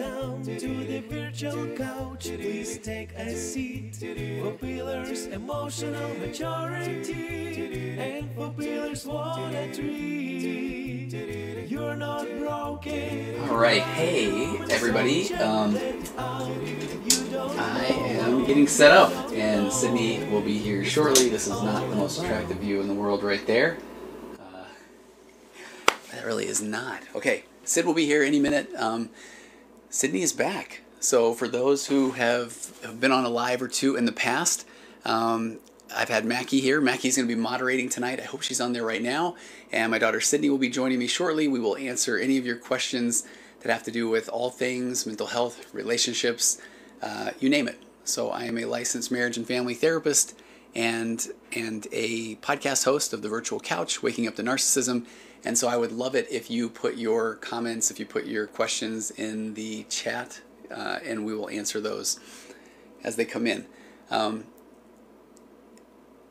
Welcome to the virtual couch. Please take a seat. For pillars, emotional maturity. And for pillars, what a treat. You're not broken. All right, hey everybody. I am getting set up, and Sydney will be here shortly. This is not the most attractive view in the world, right there. That really is not. Okay, Sid will be here any minute. Sydney is back. So for those who have been on a live or two in the past, I've had Mackie here. Mackie's going to be moderating tonight. I hope she's on there right now. And my daughter Sydney will be joining me shortly. We will answer any of your questions that have to do with all things mental health, relationships, you name it. So I am a licensed marriage and family therapist and a podcast host of the Virtual Couch, Waking Up to Narcissism. And so I would love it if you put your comments, if you put your questions in the chat, and we will answer those as they come in.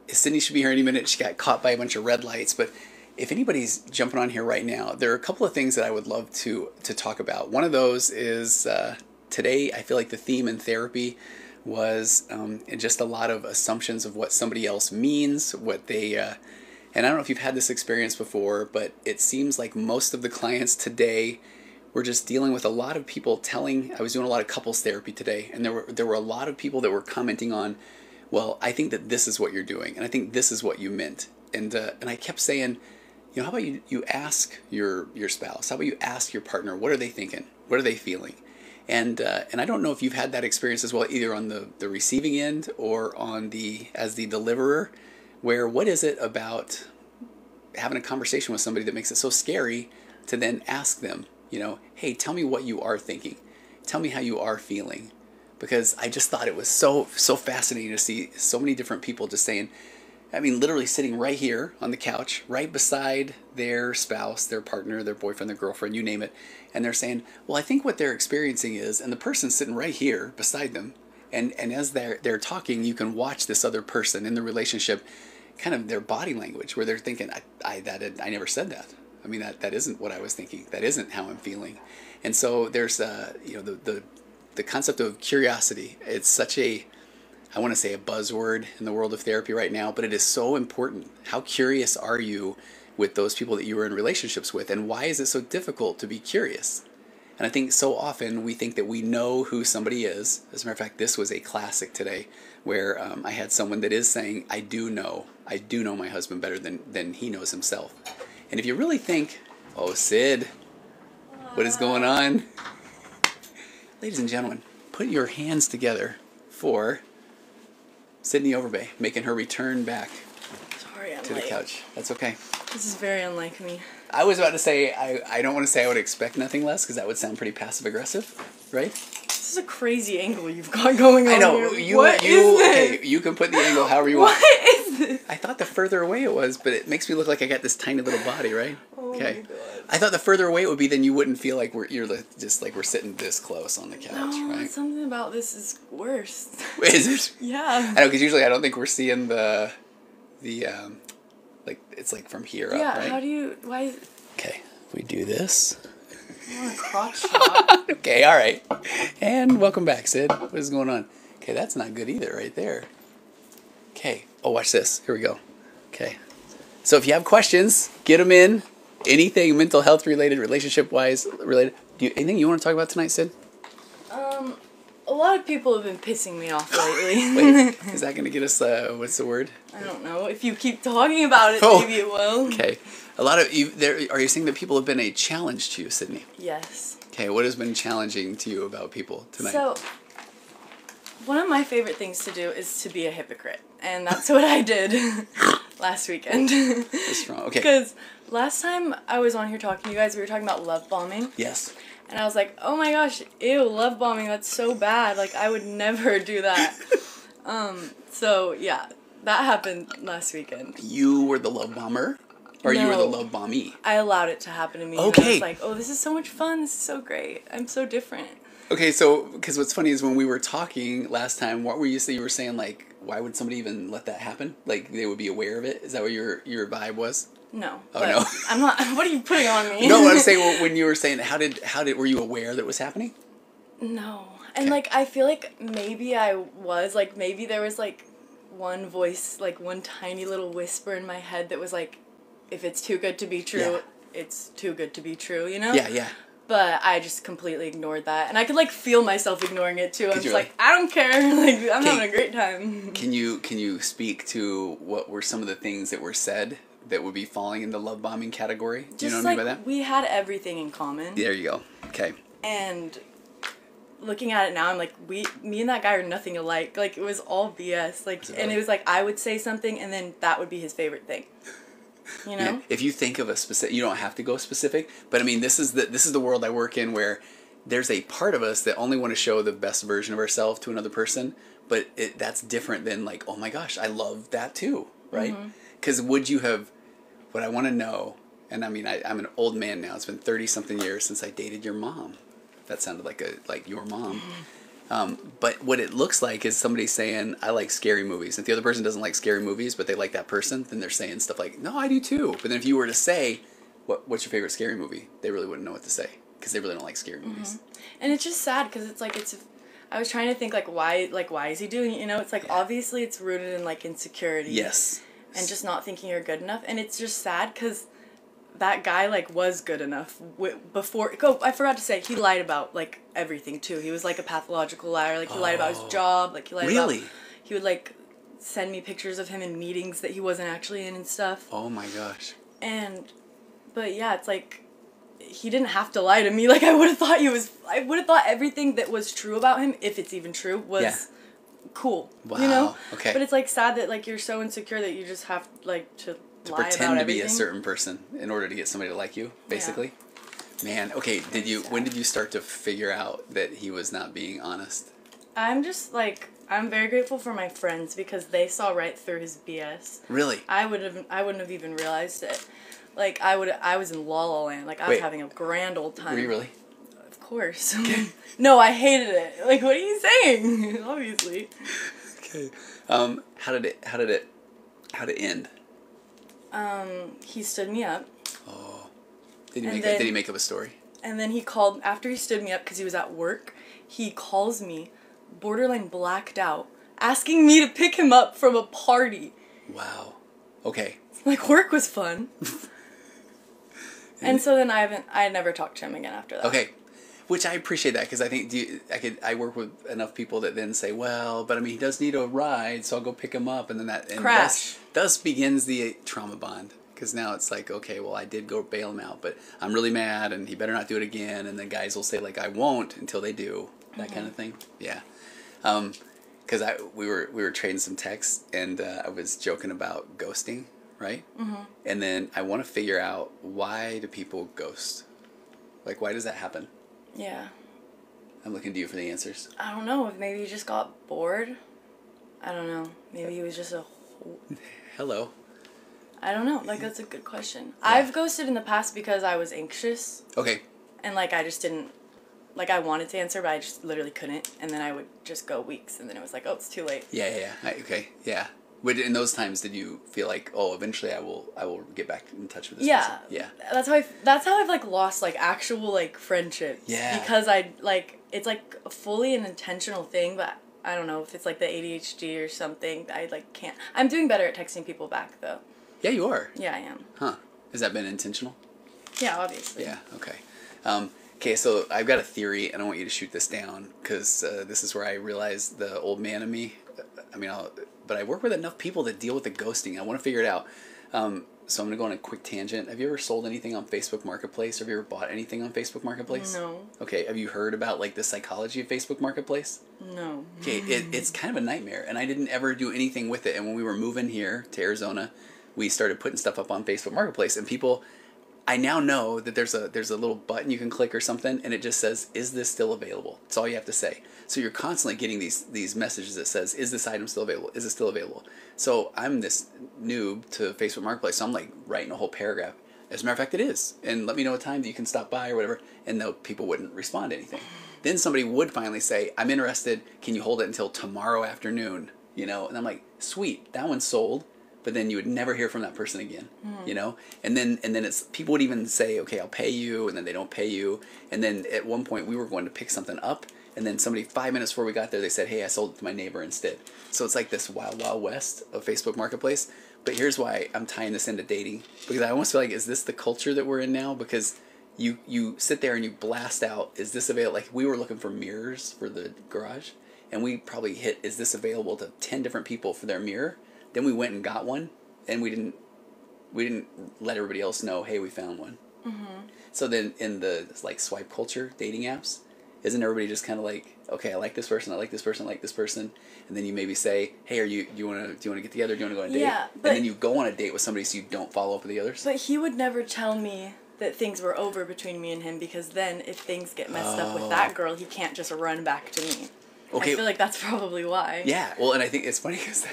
Sydney should be here any minute. She got caught by a bunch of red lights, but if anybody's jumping on here right now, there are a couple of things that I would love to talk about. One of those is today I feel like the theme in therapy was just a lot of assumptions of what somebody else means, what they... and I don't know if you've had this experience before, but it seems like most of the clients today were just dealing with a lot of people telling... I was doing a lot of couples therapy today, and there were a lot of people that were commenting on, well, I think that this is what you're doing, and I think this is what you meant. And I kept saying, you know, how about you ask your spouse? How about you ask your partner, what are they thinking? What are they feeling? And I don't know if you've had that experience as well, either on the receiving end or as the deliverer, where what is it about having a conversation with somebody that makes it so scary to then ask them, you know, hey, tell me what you are thinking. Tell me how you are feeling. Because I just thought it was so fascinating to see so many different people just saying, I mean, literally sitting right here on the couch, right beside their spouse, their partner, their boyfriend, their girlfriend, you name it. And they're saying, well, I think what they're experiencing is, and the person's sitting right here beside them. And as they're talking, you can watch this other person in the relationship, kind of their body language, where they're thinking, I never said that. I mean, that isn't what I was thinking. That isn't how I'm feeling. And so there's, you know, the concept of curiosity. It's such a, I want to say a buzzword in the world of therapy right now, but it is so important. How curious are you with those people that you are in relationships with, and why is it so difficult to be curious? And I think so often we think that we know who somebody is. As a matter of fact, this was a classic today where I had someone that is saying, I do know my husband better than he knows himself. And if you really think, oh, Sid, what is going on? Ladies and gentlemen, put your hands together for Tony Overbay, making her return back to the couch. That's okay. This is very unlike me. I was about to say, I don't want to say I would expect nothing less, because that would sound pretty passive-aggressive, right? This is a crazy angle you've got going on. I know. Here. What is this? Okay, you can put the angle however you want. What is this? I thought the further away it was, but it makes me look like I got this tiny little body, right? Oh okay. My God. I thought the further away it would be, then you wouldn't feel like we're sitting this close on the couch, no, right? Something about this is worse. Is it? Yeah. I know, because usually I don't think we're seeing the like, it's like from here up, right? Yeah, why? Okay, we do this. I want a crotch shot. Okay, all right. And welcome back, Sid. What is going on? Okay, that's not good either right there. Okay. Oh, watch this. Here we go. Okay. So if you have questions, get them in. Anything mental health related, relationship-wise related. Anything you want to talk about tonight, Sid? A lot of people have been pissing me off lately. Wait, is that going to get us, what's the word? I don't know. If you keep talking about it, maybe it will. Okay. A lot of you, are you saying that people have been a challenge to you, Sydney? Yes. Okay, what has been challenging to you about people tonight? So, one of my favorite things to do is to be a hypocrite. And that's what I did last weekend. That's wrong. Okay. Because last time I was on here talking to you guys, we were talking about love bombing. Yes. And I was like, oh my gosh, ew, love bombing, that's so bad. Like, I would never do that. So, yeah, that happened last weekend. You were the love bomber? Or No, you were the love bombee? I allowed it to happen to me. Okay. And I was like, oh, this is so much fun. This is so great. I'm so different. Okay, so, because what's funny is when we were talking last time, what were you saying? You were saying, like, why would somebody even let that happen? Like, they would be aware of it? Is that what your vibe was? No. Oh, no. I'm not. What are you putting on me? No, I'm saying, well, when you were saying, how did, were you aware that it was happening? No. And, Okay. like, I feel like maybe I was, like, maybe there was, like, one voice, like, one tiny little whisper in my head that was, like, if it's too good to be true, Yeah. it's too good to be true, you know? Yeah, yeah. But I just completely ignored that. And I could, like, feel myself ignoring it, too. I'm Could you just like, I don't care. Like, I'm Okay. having a great time. Can you speak to what were some of the things that were said that would be falling in the love bombing category? Do you know Just, what I like, mean by that? we had everything in common. There you go. Okay. And looking at it now, I'm like, me and that guy are nothing alike. Like, it was all BS. Like, Is it and really? it was like, I would say something, and then that would be his favorite thing. You know? Yeah. If you think of a specific, you don't have to go specific, but I mean, this is the world I work in where there's a part of us that only want to show the best version of ourselves to another person, but that's different than like, oh my gosh, I love that too, right? Because would you have, what I want to know, and I mean, I'm an old man now. It's been 30-something years since I dated your mom. That sounded like your mom. But what it looks like is somebody saying, I like scary movies. If the other person doesn't like scary movies, but they like that person, then they're saying stuff like, no, I do too. But then if you were to say, what's your favorite scary movie? They really wouldn't know what to say because they really don't like scary movies. And it's just sad because it's like, I was trying to think, like, why is he doing it? You know, it's like, obviously it's rooted in, like, insecurity. Yes. And just not thinking you're good enough. And it's just sad because that guy, like, was good enough before. Oh, I forgot to say, he lied about, like, everything, too. He was, like, a pathological liar. Like, he lied about his job. Like, he lied about... Really? He would, like, send me pictures of him in meetings that he wasn't actually in and stuff. Oh my gosh. But, yeah, it's like, he didn't have to lie to me. Like, I would have thought everything that was true about him, if it's even true, was... cool. Wow. You know? Okay. But it's, like, sad that, like, you're so insecure that you just have, like, to lie pretend about to be a everything. certain person in order to get somebody to like you, basically. Man, okay, when did you start to figure out that he was not being honest? I'm just, like, I'm very grateful for my friends because they saw right through his BS. Really? I wouldn't have even realized it. Like, I was in La La Land. Like, I was having a grand old time. Were you really? Of course. No, I hated it. Like, what are you saying? Obviously. Okay. How did it end? He stood me up. Oh. Did And he then- make up a story? And then he called, after he stood me up because he was at work, he calls me, borderline blacked out, asking me to pick him up from a party. Wow. Okay. Like, work was fun. And so then I never talked to him again after that. Okay. Which I appreciate that because I think I work with enough people that then say, well, but I mean, he does need a ride, so I'll go pick him up, and then Crash. thus begins the trauma bond. Because now it's like, okay, well, I did go bail him out, but I'm really mad, and he better not do it again. And then guys will say, like, I won't until they do, that kind of thing. Yeah. Because we were trading some texts, and I was joking about ghosting, right? Mm-hmm. And then I want to figure out, why do people ghost? Like, why does that happen? Yeah. I'm looking to you for the answers. I don't know. Maybe he just got bored. I don't know. Maybe he was just Hello. I don't know. Like, that's a good question. Yeah. I've ghosted in the past because I was anxious. Okay. And, like, I just didn't... Like, I wanted to answer, but I just literally couldn't. And then I would just go weeks. And then it was like, oh, it's too late. Yeah. Okay. Yeah. In those times, did you feel like, oh, eventually I will get back in touch with this person? Yeah. That's how I've, like, lost, like, actual, like, friendships. Yeah. Because it's, like, fully an intentional thing, but I don't know if it's, like, the ADHD or something. I, like, can't. I'm doing better at texting people back, though. Yeah, you are. Yeah, I am. Huh. Has that been intentional? Yeah, obviously. Yeah, okay. Okay, so I've got a theory, and I want you to shoot this down, because this is where I realize the old man in me. But I work with enough people that deal with the ghosting. I want to figure it out. So I'm going to go on a quick tangent. Have you ever sold anything on Facebook Marketplace? Have you ever bought anything on Facebook Marketplace? No. Okay, have you heard about, like, the psychology of Facebook Marketplace? No. Okay, it's kind of a nightmare, and I didn't ever do anything with it. And when we were moving here to Arizona, we started putting stuff up on Facebook Marketplace, and people, I now know that there's a little button you can click or something, and it just says, is this still available? That's all you have to say. So you're constantly getting these messages that says, is this item still available? Is it still available? So I'm this noob to Facebook Marketplace, so I'm like writing a whole paragraph. As a matter of fact, it is. And let me know a time that you can stop by or whatever. And no, people wouldn't respond to anything. Then somebody would finally say, I'm interested. Can you hold it until tomorrow afternoon? You know, and I'm like, sweet, that one's sold. but then you would never hear from that person again, you know? And then it's, people would even say, okay, I'll pay you, and then they don't pay you. And then at one point we were going to pick something up, and then somebody 5 minutes before we got there, they said, hey, I sold it to my neighbor instead. So it's like this wild, wild west of Facebook Marketplace. But here's why I'm tying this into dating, because I almost feel like, is this the culture that we're in now? Because you sit there and you blast out, is this available? Like, we were looking for mirrors for the garage, and we probably hit, is this available, to 10 different people for their mirror. Then we went and got one, and we didn't let everybody else know, hey, we found one. So then in the like swipe culture, dating apps, isn't everybody just kind of like, okay, I like this person, I like this person, I like this person, and then you maybe say, hey, do you want to get together? Do you want to go on a date? Yeah, and then you go on a date with somebody so you don't follow up with the others. But he would never tell me that things were over between me and him, because then if things get messed up with that girl, he can't just run back to me. Okay. I feel like that's probably why. Yeah, well, and I think it's funny because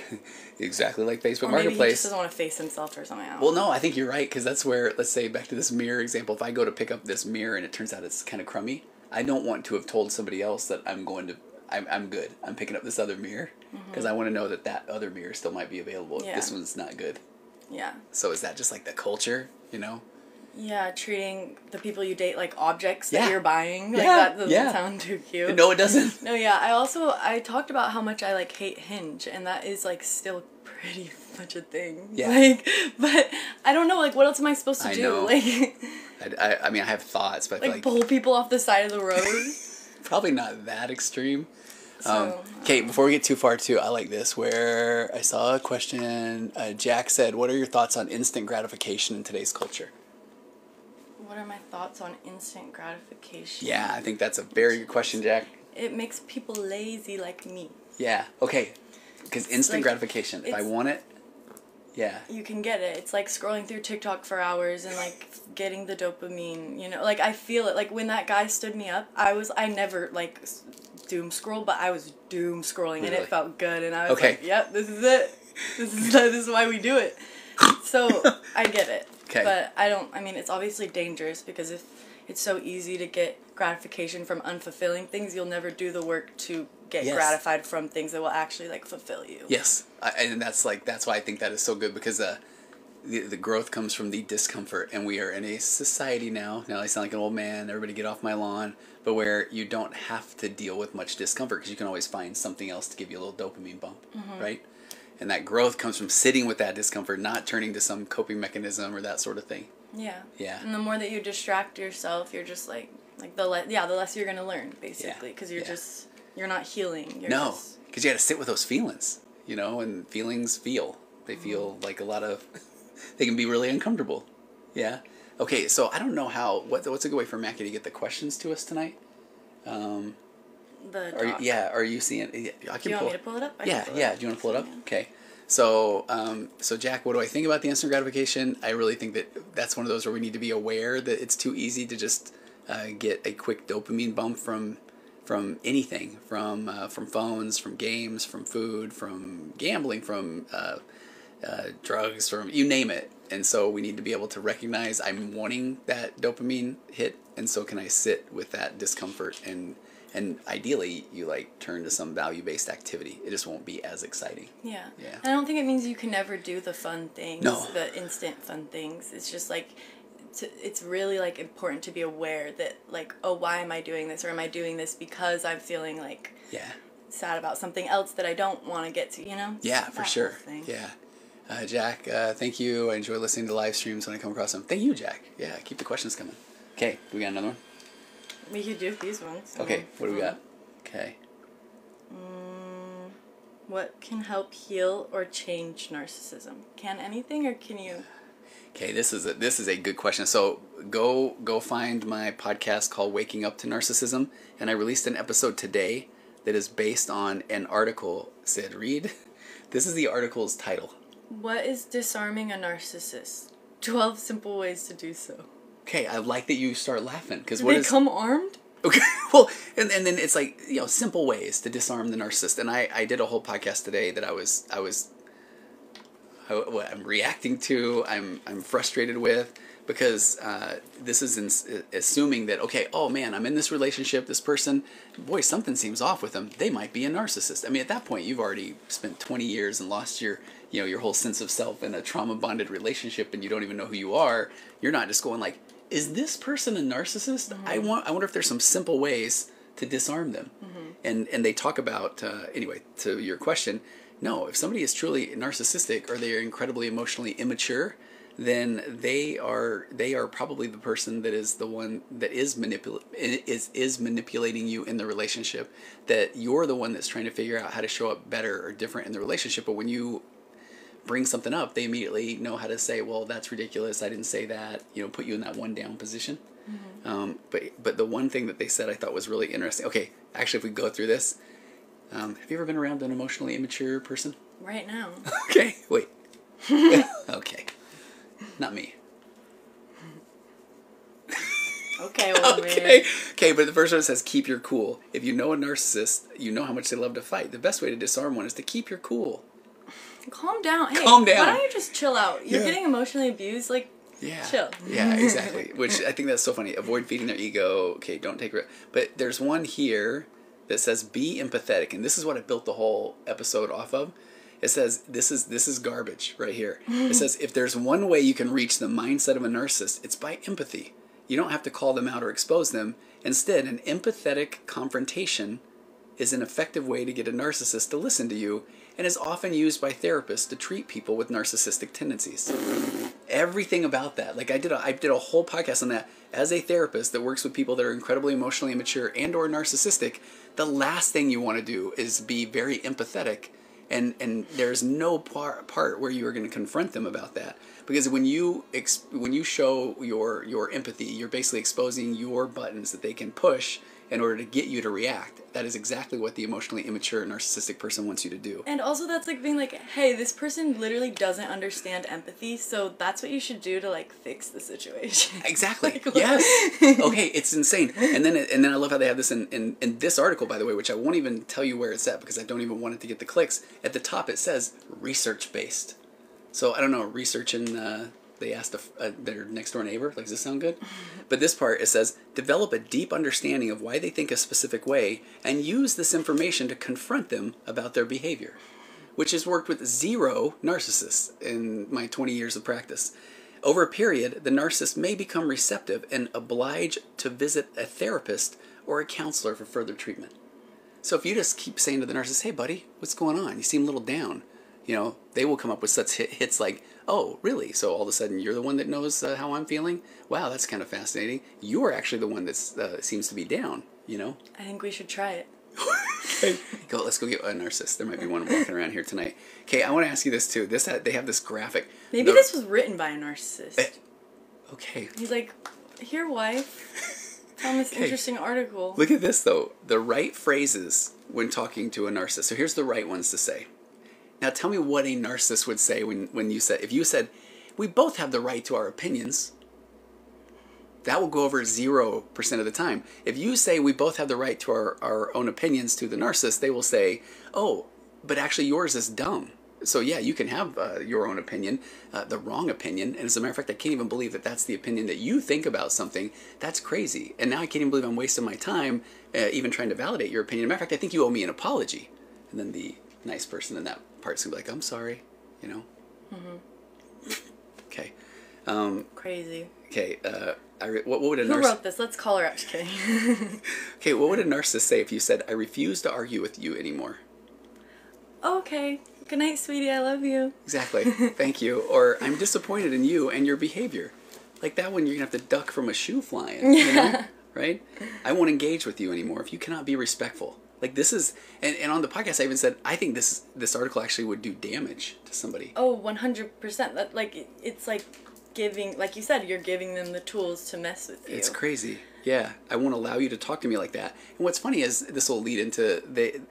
exactly like Facebook or maybe Marketplace. He just doesn't want to face himself or something. Well, no, I think you're right, because that's where, let's say, back to this mirror example, if I go to pick up this mirror and it turns out it's kind of crummy, I don't want to have told somebody else that I'm good. I'm picking up this other mirror, because I want to know that other mirror still might be available if this one's not good. Yeah. So is that just like the culture, you know? Yeah, treating the people you date like objects that you're buying. Like, yeah. that doesn't sound too cute. No, it doesn't. No, yeah. I talked about how much I, like, hate Hinge, and that is, like, still pretty much a thing. Yeah. Like, but I don't know, like, what else am I supposed to do? Know. Like, I mean, I have thoughts, but like pull people off the side of the road? Probably not that extreme. So, okay, before we get too far, too, I like this, where I saw a question. Jack said, what are your thoughts on instant gratification in today's culture? What are my thoughts on instant gratification? Yeah, I think that's a very good question, Jack. It makes people lazy like me. Yeah, okay. Because instant gratification, if I want it, yeah. You can get it. It's like scrolling through TikTok for hours and, like, getting the dopamine, you know? Like, I feel it. Like, when that guy stood me up, I never, like, doom scroll, but I was doom scrolling, and it felt good, and I was like, yep, this is it. This is why we do it. So, I get it. Okay. But I mean, it's obviously dangerous, because if it's so easy to get gratification from unfulfilling things, you'll never do the work to get gratified from things that will actually, like, fulfill you. Yes. And that's why I think that is so good, because the growth comes from the discomfort, and we are in a society now I sound like an old man, everybody get off my lawn, but where you don't have to deal with much discomfort, because you can always find something else to give you a little dopamine bump, right? And that growth comes from sitting with that discomfort, not turning to some coping mechanism or that sort of thing. Yeah. Yeah. And the more that you distract yourself, you're just the less you're going to learn, basically, because you're not healing. Because you got to sit with those feelings, you know, and feelings they feel like a lot of, they can be really uncomfortable. Yeah. Okay, so I don't know what's a good way for Mackie to get the questions to us tonight? Are you seeing it? Do you want me to pull it up? Do you want to pull it up? Okay. So Jack, what do I think about the instant gratification? I really think that's one of those where we need to be aware that it's too easy to just get a quick dopamine bump from anything, from phones, from games, from food, from gambling, from drugs, from you name it. And so we need to be able to recognize I'm wanting that dopamine hit, and so can I sit with that discomfort, and ideally you like turn to some value-based activity. It just won't be as exciting. Yeah. And I don't think it means you can never do the fun things, no. The instant fun things. It's just like it's really, like, important to be aware that, like, oh, why am I doing this? Or am I doing this because I'm feeling, like, sad about something else that I don't want to get to, you know? Yeah, for sure. Yeah. Jack, thank you. I enjoy listening to live streams when I come across them. Thank you, Jack. Yeah, keep the questions coming. Okay, do we got another one? We could do these ones. Okay, what do we got? Okay. What can help heal or change narcissism? Can anything, or can you... Okay, this is a good question. So go find my podcast called Waking Up to Narcissism, and I released an episode today that is based on an article. Sid, read. This is the article's title. What is disarming a narcissist? 12 simple ways to do so. Okay, I like that you start laughing, because Do they come armed? Okay, well, and then it's like, you know, simple ways to disarm the narcissist. And I did a whole podcast today that I'm reacting to, I'm frustrated with, because this is assuming that, okay, oh man, I'm in this relationship, this person, boy, something seems off with them. They might be a narcissist. I mean, at that point, you've already spent 20 years and lost your whole sense of self in a trauma-bonded relationship, and you don't even know who you are. You're not just going like, is this person a narcissist? Mm-hmm. I wonder if there's some simple ways to disarm them. Mm-hmm. And they talk about, anyway, to your question, no, if somebody is truly narcissistic or they are incredibly emotionally immature, then they are probably the person that is the one that is manipulating you in the relationship, that you're the one that's trying to figure out how to show up better or different in the relationship. But when you bring something up, they immediately know how to say, well, that's ridiculous, I didn't say that, put you in that one down position. Mm-hmm. But the one thing that they said I thought was really interesting. Okay, actually, if we go through this, have you ever been around an emotionally immature person? Right now. Okay, wait. Okay. Not me. Okay, old man. Okay, but the first one says keep your cool. If you know a narcissist, you know how much they love to fight. The best way to disarm one is to keep your cool. Calm down. Hey, calm down. Why don't you just chill out? You're getting emotionally abused, chill. Yeah, exactly. Which I think that's so funny. Avoid feeding their ego. Okay, don't take it. But there's one here that says be empathetic, and this is what I built the whole episode off of. It says this is garbage right here. It says if there's one way you can reach the mindset of a narcissist, it's by empathy. You don't have to call them out or expose them. Instead, an empathetic confrontation is an effective way to get a narcissist to listen to you, and is often used by therapists to treat people with narcissistic tendencies. Everything about that, I did a whole podcast on that. As a therapist that works with people that are incredibly emotionally immature and or narcissistic, the last thing you want to do is be very empathetic, and there's no part where you are going to confront them about that, because when you show your empathy, you're basically exposing your buttons that they can push in order to get you to react. That is exactly what the emotionally immature narcissistic person wants you to do. And also that's being hey, this person literally doesn't understand empathy, so that's what you should do to fix the situation. Exactly. Yes. Okay, it's insane. And then I love how they have this in this article, by the way, which I won't even tell you where it's at because I don't even want it to get the clicks. At the top it says research based. So I don't know, researching they asked their next door neighbor, does this sound good? But this part, it says, develop a deep understanding of why they think a specific way and use this information to confront them about their behavior, which has worked with 0 narcissists in my 20 years of practice. Over a period, the narcissist may become receptive and obliged to visit a therapist or a counselor for further treatment. So if you just keep saying to the narcissist, hey buddy, what's going on? You seem a little down. They will come up with such hits like, oh, really? So all of a sudden you're the one that knows how I'm feeling? Wow, that's kind of fascinating. You're actually the one that seems to be down, I think we should try it. Okay. Let's go get a narcissist. There might be one walking around here tonight. Okay, I want to ask you this too. They have this graphic. Maybe this was written by a narcissist. Okay. He's here, wife. Found this interesting article. Look at this, though. The right phrases when talking to a narcissist. So here's the right ones to say. Now tell me what a narcissist would say if you said, we both have the right to our opinions. That will go over 0% of the time. If you say we both have the right to our own opinions to the narcissist, they will say, oh, but actually yours is dumb. So yeah, you can have your own opinion, the wrong opinion. And as a matter of fact, I can't even believe that that's the opinion that you think about something. That's crazy. And now I can't even believe I'm wasting my time even trying to validate your opinion. As a matter of fact, I think you owe me an apology. And then the nice person in that part's gonna be I'm sorry, Mm-hmm. Okay. Crazy. Okay. What would a Who wrote this? Let's call her out. Just kidding. Okay. What would a narcissist say if you said, "I refuse to argue with you anymore"? Okay. Good night, sweetie. I love you. Exactly. Thank you. Or I'm disappointed in you and your behavior. Like that one, you're gonna have to duck from a shoe flying. Right? I won't engage with you anymore if you cannot be respectful. This is, and on the podcast I even said, I think this article actually would do damage to somebody. Oh, 100%. That it's giving, like you said, you're giving them the tools to mess with you. It's crazy. Yeah, I won't allow you to talk to me like that. And what's funny is this will lead into,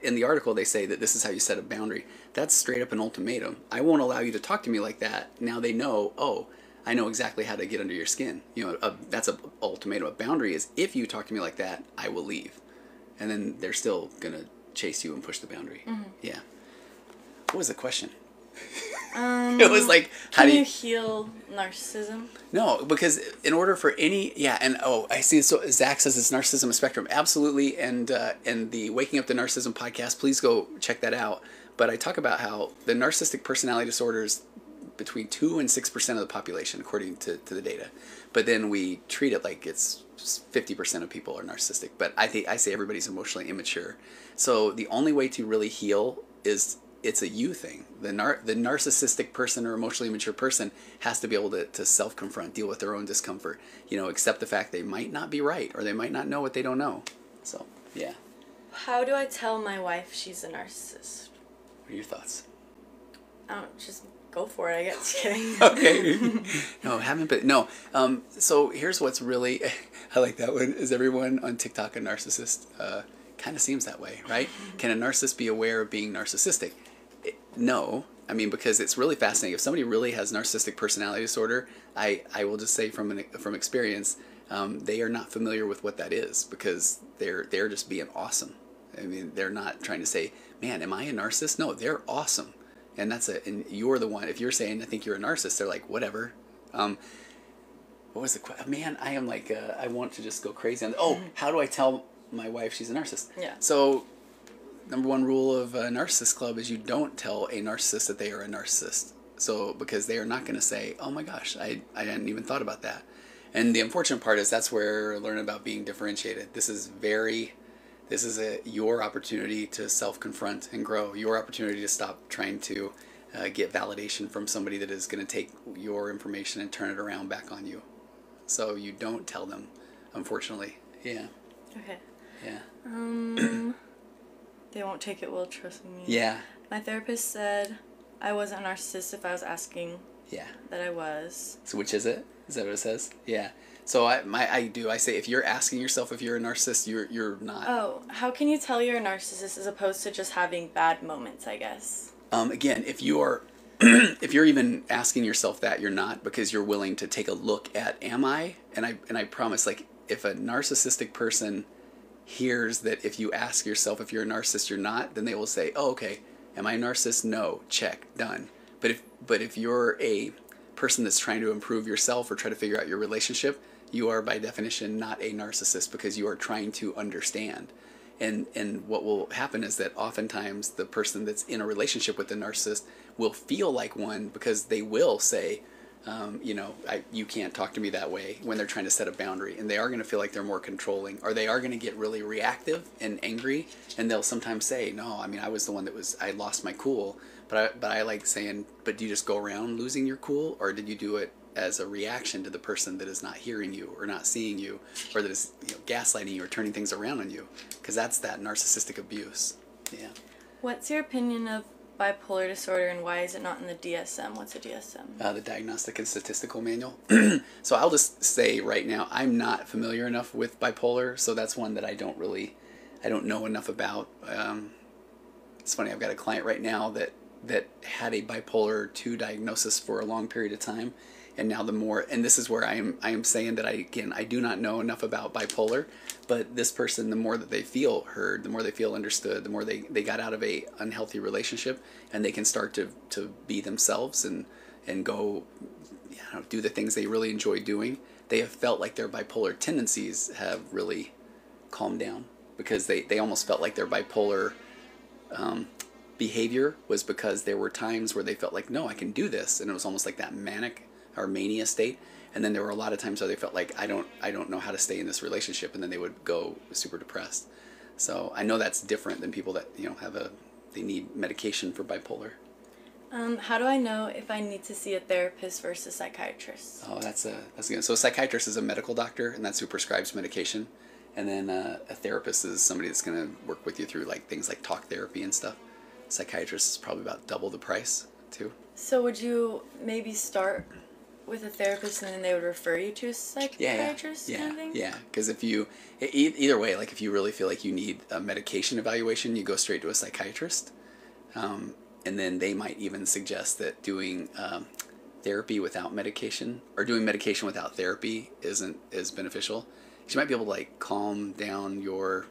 in the article they say that this is how you set a boundary. That's straight up an ultimatum. I won't allow you to talk to me like that. Now they know, oh, I know exactly how to get under your skin. That's an ultimatum. A boundary is, if you talk to me like that, I will leave. And then they're still going to chase you and push the boundary. Mm-hmm. Yeah. What was the question? It was like, how can do you heal narcissism? No, because in order for any, and I see. So Zach says it's narcissism spectrum, absolutely. And the Waking Up to Narcissism podcast, please go check that out. But I talk about how the narcissistic personality disorders between 2 and 6% of the population, according to the data. But then we treat it like it's 50% of people are narcissistic. But I say everybody's emotionally immature. So the only way to really heal is it's a you thing. The narcissistic person or emotionally immature person has to be able to self-confront, deal with their own discomfort, accept the fact they might not be right or they might not know what they don't know. So, yeah. How do I tell my wife she's a narcissist? What are your thoughts? I don't, just go for it, I guess. Just kidding. Okay. No, haven't, but no. So here's what's really, I like that one. Is everyone on TikTok a narcissist? Kind of seems that way, right? Can a narcissist be aware of being narcissistic? No. I mean, because it's really fascinating. If somebody really has narcissistic personality disorder, I will just say from experience, they are not familiar with what that is because they're just being awesome. I mean, they're not trying to say, man, am I a narcissist? No, they're awesome. And and you're the one. If you're saying, I think you're a narcissist, they're like, whatever. What was the question? Man, I am like, I want to just go crazy. How do I tell my wife she's a narcissist? Yeah. So, number one rule of a narcissist club is you don't tell a narcissist that they are a narcissist. So, because they are not going to say, oh my gosh, I hadn't even thought about that. And the unfortunate part is that's where learning about being differentiated. This is your opportunity to self-confront and grow. Your opportunity to stop trying to get validation from somebody that is going to take your information and turn it around back on you. So you don't tell them, unfortunately. Yeah. Okay. Yeah. They won't take it well trusting me. Yeah. My therapist said I wasn't a narcissist if I was asking that I was. So which is it? Is that what it says? Yeah. So I say if you're asking yourself if you're a narcissist, you're not. Oh, how can you tell you're a narcissist as opposed to just having bad moments, I guess? Again, if you are if you're even asking yourself that, you're not, because you're willing to take a look at, am I? And I promise, like, if a narcissistic person hears that if you ask yourself if you're a narcissist, you're not, then they will say, oh, okay, am I a narcissist? No, check, done. But if you're a person that's trying to improve yourself or try to figure out your relationship, you are by definition not a narcissist because you are trying to understand. And what will happen is that oftentimes the person that's in a relationship with the narcissist will feel like one because they will say, you can't talk to me that way when they're trying to set a boundary. And they are going to feel like they're more controlling, or they are going to get really reactive and angry. And they'll sometimes say, no, I mean, I was the one I lost my cool. But I like saying, but do you just go around losing your cool? Or did you do it as a reaction to the person that is not hearing you or not seeing you, or that is gaslighting you or turning things around on you? Because that's that narcissistic abuse. Yeah. What's your opinion of bipolar disorder and why is it not in the DSM? What's a DSM? The Diagnostic and Statistical Manual. So I'll just say right now, I'm not familiar enough with bipolar, so that's one that I don't know enough about. It's funny, I've got a client right now that had a bipolar 2 diagnosis for a long period of time. And now and this is where I am saying that I do not know enough about bipolar, but this person, the more that they feel heard, the more they feel understood, the more they got out of a unhealthy relationship, and they can start to be themselves and go, do the things they really enjoy doing. They have felt like their bipolar tendencies have really calmed down because they almost felt like their bipolar behavior was because there were times where they felt like, no, I can do this, and it was almost like that manic or mania state. And then there were a lot of times where they felt like I don't know how to stay in this relationship, and then they would go super depressed. So I know that's different than people that they need medication for bipolar. How do I know if I need to see a therapist versus psychiatrist? Oh, that's good. So a psychiatrist is a medical doctor, and that's who prescribes medication. And then a therapist is somebody that's going to work with you through like things like talk therapy and stuff. Psychiatrist is probably about double the price too. So would you maybe start with a therapist and then they would refer you to a psychiatrist? Yeah, kind of thing? Yeah. Because if you either way, like if you really feel like you need a medication evaluation, you go straight to a psychiatrist, and then they might even suggest that doing therapy without medication or doing medication without therapy isn't as beneficial. You might be able to like calm down your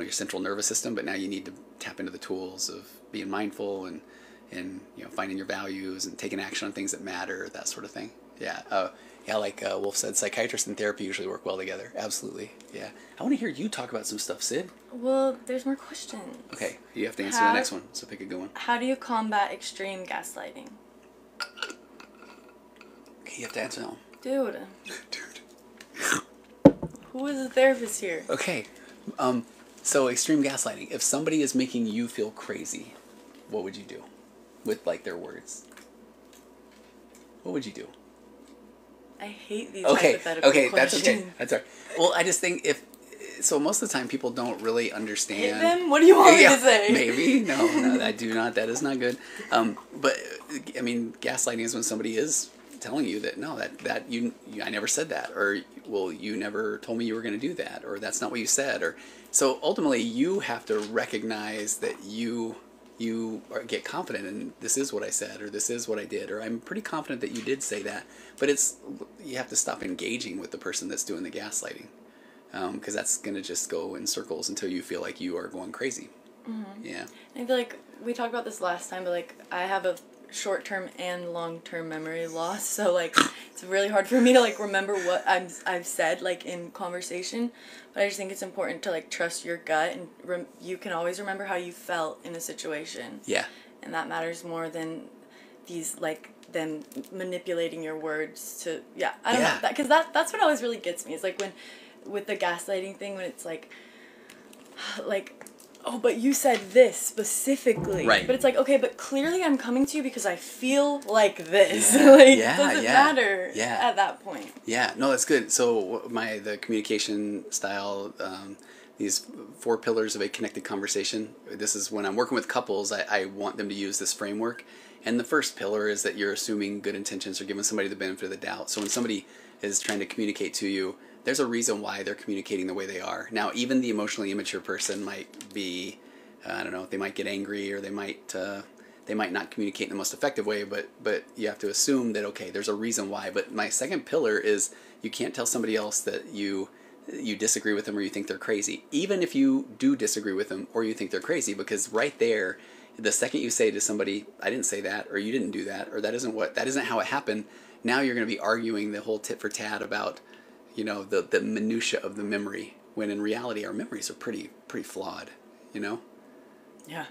central nervous system, but now you need to tap into the tools of being mindful and and finding your values and taking action on things that matter, that sort of thing. Yeah. Yeah, like Wolf said, psychiatrists and therapy usually work well together. Absolutely. Yeah. I want to hear you talk about some stuff, Sid. Well, there's more questions. Okay, you have to answer the next one, so pick a good one. How do you combat extreme gaslighting? Okay, you have to answer that one. Dude. Dude. Who is the therapist here? Okay. So extreme gaslighting. If somebody is making you feel crazy, what would you do? With, like, their words. What would you do? I hate these Okay, hypothetical questions. that's okay. That's all right. Well, I just think so most of the time people don't really understand. Hit them? What do you want me to say? Maybe. No, I do not. That is not good. But, I mean, gaslighting is when somebody is telling you that, no, that you I never said that, or, well, you never told me you were going to do that, or that's not what you said, or, so ultimately you have to recognize that you get confident in, this is what I said, or this is what I did, or I'm pretty confident that you did say that, but you have to stop engaging with the person that's doing the gaslighting, because that's going to just go in circles until you feel like you are going crazy. Mm-hmm. Yeah. I feel like we talked about this last time, but like I have a short-term and long-term memory loss, so like it's really hard for me to like remember what I've said like in conversation, but I just think it's important to like trust your gut, and you can always remember how you felt in a situation. Yeah. And that matters more than these like them manipulating your words to I don't know, because that's what always really gets me. It's like when with the gaslighting thing, when it's like oh, but you said this specifically. Right. But it's like, okay, but clearly I'm coming to you because I feel like this. Like, it doesn't matter at that point. Yeah, no, that's good. So the communication style, these 4 pillars of a connected conversation, this is when I'm working with couples, I want them to use this framework. And the first pillar is that you're assuming good intentions or giving somebody the benefit of the doubt. So when somebody is trying to communicate to you, there's a reason why they're communicating the way they are. Now, even the emotionally immature person might be, I don't know, they might get angry, or they might not communicate in the most effective way, but you have to assume that, okay, there's a reason why. But my second pillar is you can't tell somebody else that you disagree with them or you think they're crazy, even if you do disagree with them or you think they're crazy, because right there, the second you say to somebody, I didn't say that, or you didn't do that, or that isn't how it happened, now you're going to be arguing the whole tit for tat about the minutia of the memory, when in reality our memories are pretty flawed, Yeah.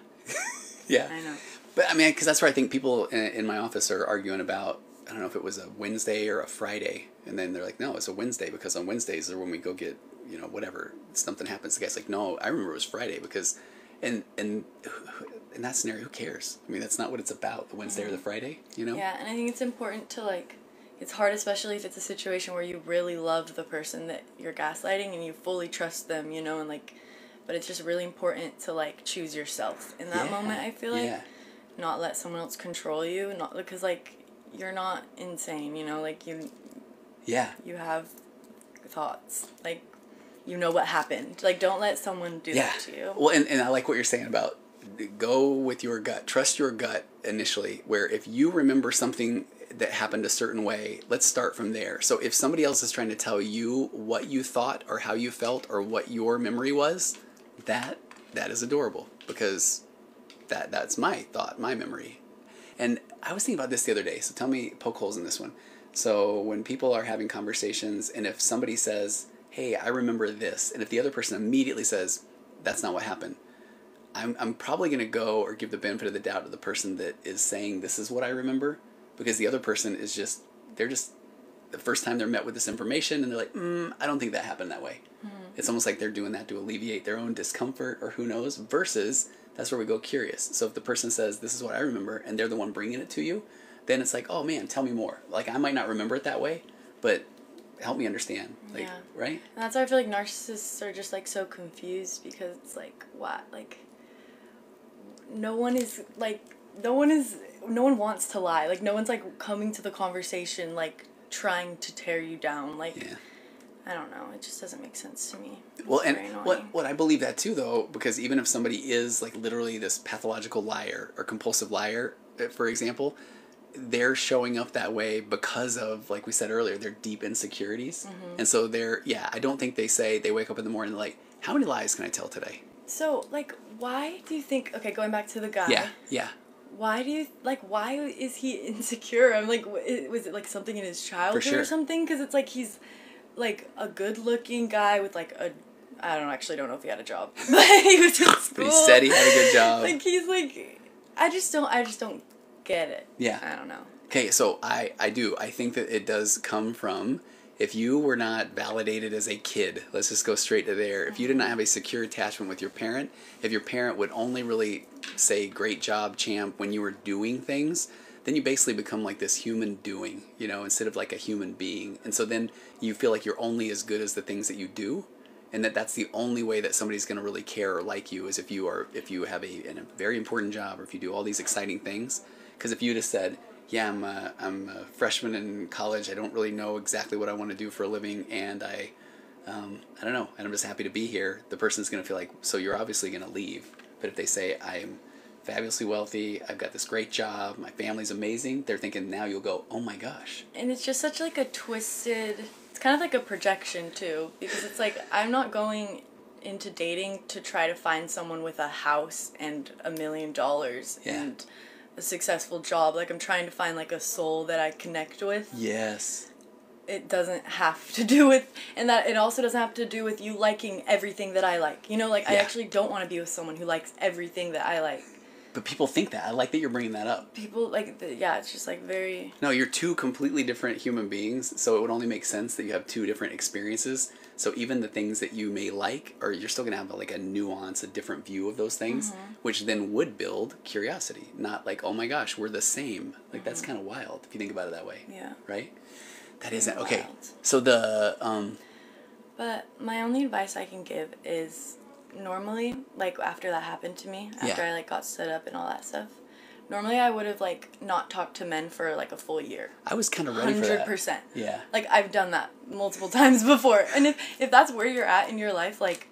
Yeah. I know. But I mean, because that's where I think people in my office are arguing about, I don't know if it was a Wednesday or a Friday, and then they're like, no, it's a Wednesday, because on Wednesdays are when we go get, whatever, something happens. The guy's like, no, I remember it was Friday, because, and in that scenario, who cares? I mean, that's not what it's about, the Wednesday or the Friday, Yeah, and I think it's important to like, it's hard, especially if it's a situation where you really love the person that you're gaslighting and you fully trust them, and like, but it's just really important to like choose yourself in that moment. I feel like not let someone else control you, not because like you're not insane, like you have thoughts, like what happened, like don't let someone do that to you. Well, and I like what you're saying about go with your gut, trust your gut initially, where if you remember something that happened a certain way, let's start from there. So if somebody else is trying to tell you what you thought or how you felt or what your memory was, that is adorable, because that's my thought, my memory. And I was thinking about this the other day, so tell me, poke holes in this one. So when people are having conversations, and if somebody says, hey, I remember this, and if the other person immediately says, that's not what happened, I'm probably going to go or give the benefit of the doubt to the person that is saying this is what I remember, because the other person is they're just the first time they're met with this information, and they're like, I don't think that happened that way. Mm-hmm. It's almost like they're doing that to alleviate their own discomfort, or who knows, versus that's where we go curious. So if the person says, this is what I remember, and they're the one bringing it to you, then it's like, oh man, tell me more. Like, I might not remember it that way, but help me understand. Like, right? And that's why I feel like narcissists are just like so confused, because it's like, what? Like, no one wants to lie. Like, no one's like coming to the conversation like trying to tear you down. Like, I don't know. It just doesn't make sense to me. Well, and what I believe that too, though, because even if somebody is like literally this pathological liar or compulsive liar, for example, they're showing up that way because of, like we said earlier, their deep insecurities. Mm-hmm. And so I don't think they wake up in the morning like, how many lies can I tell today? So, like, why do you think, okay, going back to the guy. Yeah. why do you, like, why is he insecure? I'm like, was it, like, something in his childhood or something? Because it's, like, he's, like, a good-looking guy with, like, I don't know if he had a job. But he was in school. But he said he had a good job. Like, he's, like, I just don't get it. Yeah. I don't know. Okay, so I do. I think that it does come from, if you were not validated as a kid, let's just go straight to there. If you did not have a secure attachment with your parent, if your parent would only really say, great job, champ, when you were doing things, then you basically become like this human doing, you know, instead of like a human being. And so then you feel like you're only as good as the things that you do, and that's the only way that somebody's going to really care or like you, is if you have a very important job, or if you do all these exciting things. Because if you just said, yeah, I'm a freshman in college, I don't really know exactly what I want to do for a living, and I don't know, and I'm just happy to be here, the person's going to feel like, so you're obviously going to leave. But if they say, I'm fabulously wealthy, I've got this great job, my family's amazing, they're thinking, now you'll go, oh my gosh. And it's just such like a twisted, it's kind of like a projection too, because it's like, I'm not going into dating to try to find someone with a house and $1 million and a successful job. Like, I'm trying to find like a soul that I connect with. Yes. It doesn't have to do with, and that it also doesn't have to do with you liking everything that I like. You know, like, I actually don't want to be with someone who likes everything that I like. But people think that. I like that you're bringing that up. People, like, it's just, like, very... No, you're two completely different human beings, so it would only make sense that you have two different experiences. So even the things that you may like, or you're still going to have, like, a nuance, a different view of those things, which then would build curiosity. Not like, oh my gosh, we're the same. Like, that's kind of wild, if you think about it that way. Yeah. Right? That isn't... Okay, wild. So the... But my only advice I can give is... Normally, like, after that happened to me, after I, like, got stood up and all that stuff, normally I would have, like, not talked to men for, like, a full year. I was kind of ready for that. 100%. Yeah. Like, I've done that multiple times before. And if that's where you're at in your life, like,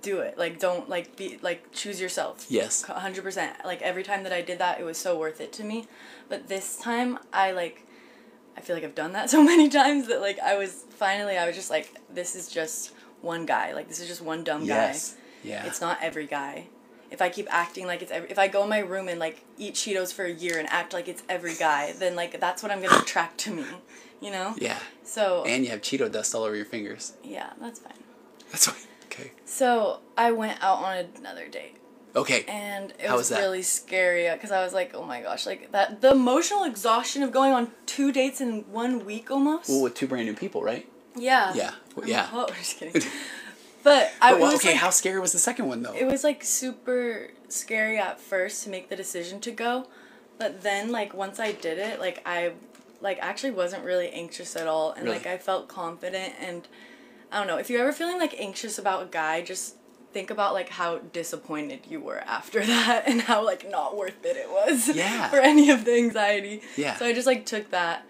do it. Like, don't, like, be, like, choose yourself. Yes. 100%. Like, every time that I did that, it was so worth it to me. But this time, I feel like I've done that so many times that, like, I was just like, this is just one guy. Like, this is just one dumb guy. Yeah. It's not every guy. If I keep acting like it's if I go in my room and, like, eat Cheetos for a year and act like it's every guy, then, like, that's what I'm going to attract to me, you know? Yeah. So... And you have Cheeto dust all over your fingers. Yeah, that's fine. That's fine. Okay. So, I went out on another date. Okay. And it was really scary, because I was like, oh my gosh, like, the emotional exhaustion of going on 2 dates in 1 week almost. Well, with 2 brand new people, right? Yeah. Yeah. Yeah. Oh, I'm just kidding. But okay, how scary was the second one, though? It was, like, super scary at first to make the decision to go. But then, like, once I did it, like, I, like, actually wasn't really anxious at all. And, like, I felt confident. And, I don't know, if you're ever feeling, like, anxious about a guy, just think about, like, how disappointed you were after that. And how, like, not worth it was. Yeah. For any of the anxiety. Yeah. So I just, like, took that.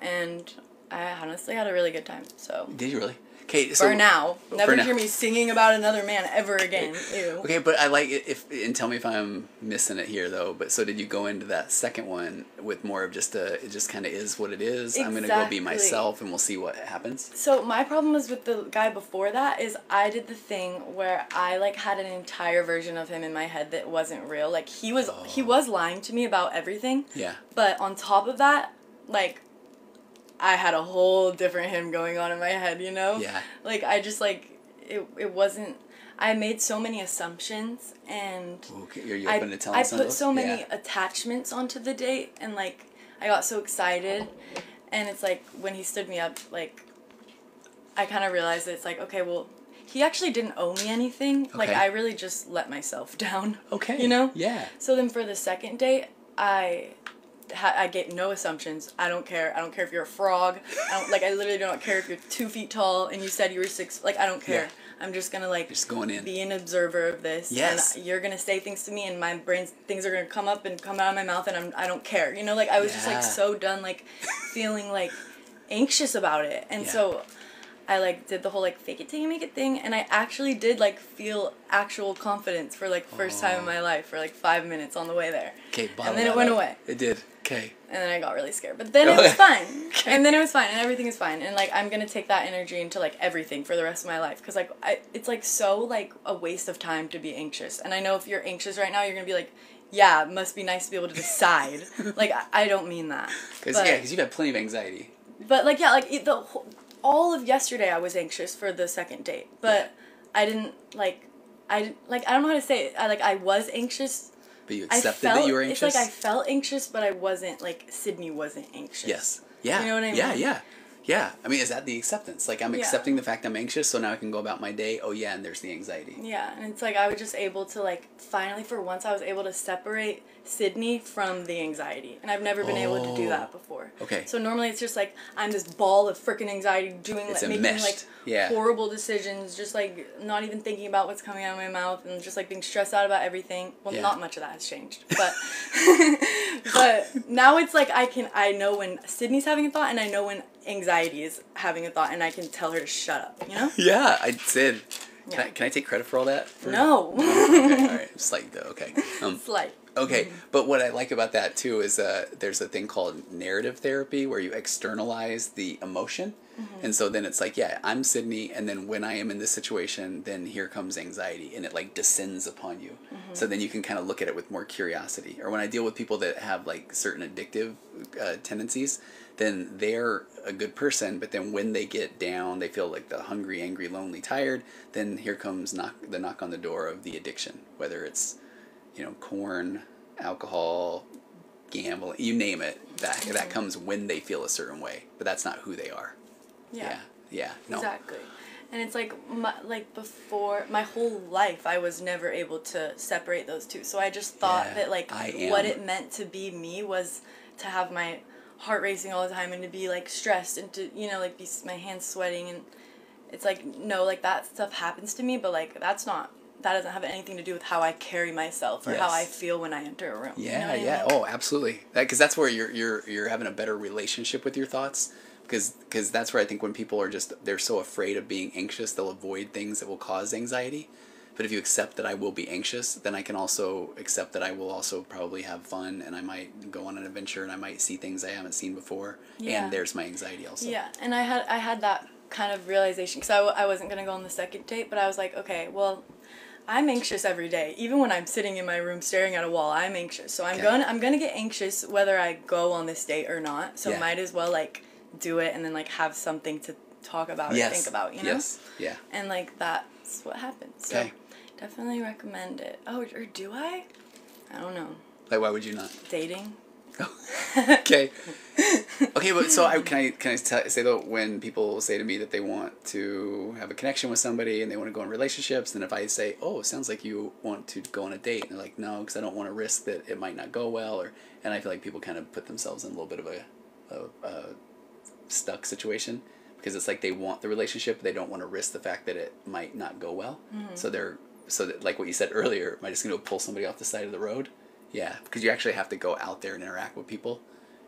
And I honestly had a really good time, so. Did you really? Okay, so for now. Never hear me singing about another man ever again. Ew. Okay, but I like it and tell me if I'm missing it here though. But so did you go into that second one with more of just it just kind of is what it is? Exactly. I'm going to go be myself and we'll see what happens. So my problem was with the guy before that is I did the thing where I, like, had an entire version of him in my head that wasn't real. Like, he was lying to me about everything. Yeah. But on top of that, like, I had a whole different him going on in my head, you know? Yeah. Like, I just, like, it wasn't... I made so many assumptions, and... Okay, are you open to telling some of I put those? so many attachments onto the date, and, like, I got so excited, and it's, like, when he stood me up, like, I kind of realized that it's, like, okay, well, he actually didn't owe me anything. Okay. Like, I really just let myself down. Okay. You know? Yeah. So then for the second date, I get no assumptions. I don't care. I don't care if you're a frog. I literally do not care if you're 2 feet tall and you said you were 6. Like, I don't care. Yeah. I'm just gonna, like, just going in. Be an observer of this. Yes. And you're gonna say things to me, and my brain's things are gonna come up and come out of my mouth, and I don't care. You know, like, I was just, like, so done, like, feeling, like, anxious about it. And so I like did the whole like fake it till you make it thing, and I actually did like feel actual confidence for like first time in my life for like 5 minutes on the way there. Okay, and then it went away. It did. Okay. And then I got really scared, but then it was fine. And then it was fine, and everything is fine. And like I'm gonna take that energy into like everything for the rest of my life, because like it's like so like a waste of time to be anxious. And I know if you're anxious right now, you're gonna be like, yeah, it must be nice to be able to decide. Like I don't mean that. Because you've had plenty of anxiety. But like yeah, like all of yesterday I was anxious for the second date, but I didn't I don't know how to say it. I was anxious. But you accepted that you were anxious? It's like I felt anxious, but I wasn't, like, Sydney wasn't anxious. Yes. Yeah. You know what I mean? Yeah. I mean, is that the acceptance? Like, I'm accepting the fact I'm anxious, so now I can go about my day. Oh, yeah, and there's the anxiety. Yeah, and it's like I was just able to, like, finally for once I was able to separate Sydney from the anxiety. And I've never been able to do that before. Okay. So normally it's just, like, I'm this ball of freaking anxiety making, like, horrible decisions, just, like, not even thinking about what's coming out of my mouth and just, like, being stressed out about everything. Well, not much of that has changed. But, but now it's, like, I know when Sydney's having a thought and I know when anxiety is having a thought, and I can tell her to shut up, you know? Yeah, I did. Can I take credit for all that? No. Okay, all right. Slight, though. Okay. Slight. Okay, but what I like about that, too, is there's a thing called narrative therapy where you externalize the emotion. And so then it's like, yeah, I'm Sydney, and then when I am in this situation, then here comes anxiety, and it, like, descends upon you. So then you can kind of look at it with more curiosity. Or when I deal with people that have, like, certain addictive tendencies, then they're a good person, but then when they get down, they feel like the hungry, angry, lonely, tired, then here comes the knock on the door of the addiction, whether it's, you know, corn, alcohol, gambling, you name it, that comes when they feel a certain way, but that's not who they are. Yeah. No. Exactly. And it's like, before, my whole life, I was never able to separate those two. So I just thought that, like, what it meant to be me was to have my heart racing all the time and to be, like, stressed and to, you know, like, be my hands sweating. And it's like, no, like, that stuff happens to me, but, like, that doesn't have anything to do with how I carry myself or how I feel when I enter a room. Yeah, you know what I mean? Oh, absolutely. Because that's where you're having a better relationship with your thoughts. Because that's where I think when people are they're so afraid of being anxious, they'll avoid things that will cause anxiety. But if you accept that I will be anxious, then I can also accept that I will also probably have fun, and I might go on an adventure, and I might see things I haven't seen before. Yeah. And there's my anxiety also. Yeah, and I had that kind of realization, because I wasn't going to go on the second date, but I was like, okay, well, I'm anxious every day. Even when I'm sitting in my room staring at a wall, I'm anxious. So I'm gonna get anxious whether I go on this date or not. So might as well, like, do it and then, like, have something to talk about or think about, you know? Yes. Yeah. And, like, that's what happened. So definitely recommend it. Oh, or do I? I don't know. Like, why would you not? Dating. Okay. Okay, but so can I say though, when people say to me that they want to have a connection with somebody and they want to go in relationships, then if I say, oh, it sounds like you want to go on a date, and they're like, no, because I don't want to risk that it might not go well, and I feel like people kind of put themselves in a little bit of a stuck situation, because it's like they want the relationship, but they don't want to risk the fact that it might not go well. So that, like what you said earlier, am I just going to pull somebody off the side of the road? Yeah, because you actually have to go out there and interact with people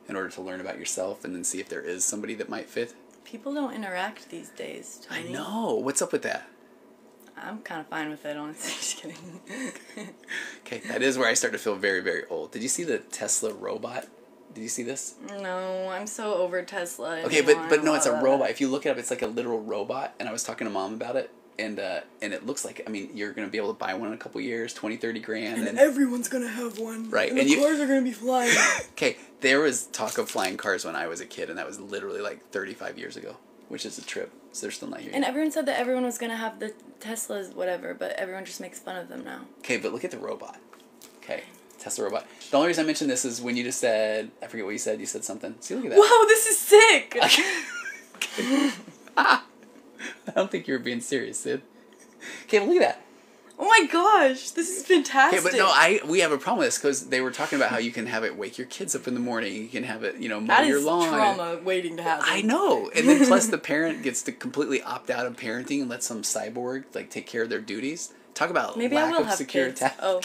in order to learn about yourself and then see if there is somebody that might fit. People don't interact these days, Tony. I know. What's up with that? I'm kind of fine with it, honestly. Just kidding. Okay, that is where I start to feel very, very old. Did you see the Tesla robot? Did you see this? No, I'm so over Tesla. Okay, but no, it's a robot. If you look it up, it's like a literal robot, and I was talking to Mom about it. And it looks like, I mean, you're going to be able to buy one in a couple years, 20, 30 grand. And everyone's going to have one. Right. And the cars are going to be flying. Okay, there was talk of flying cars when I was a kid, and that was literally like 35 years ago, which is a trip. So they're still not here yet. And everyone said that everyone was going to have the Teslas, whatever, but everyone just makes fun of them now. Okay, but look at the robot. Okay, Tesla robot. The only reason I mentioned this is when you just said, I forget what you said something. See, look at that. Whoa, this is sick! Okay. I don't think you were being serious, Sid. Okay, but look at that. Oh my gosh, this is fantastic. Okay, but no, we have a problem with this because they were talking about how you can have it wake your kids up in the morning. You can have it, mow your lawn. That is trauma waiting to happen. I know. And then plus the parent gets to completely opt out of parenting and let some cyborg, like, take care of their duties. Talk about lack of secure attachment. Oh.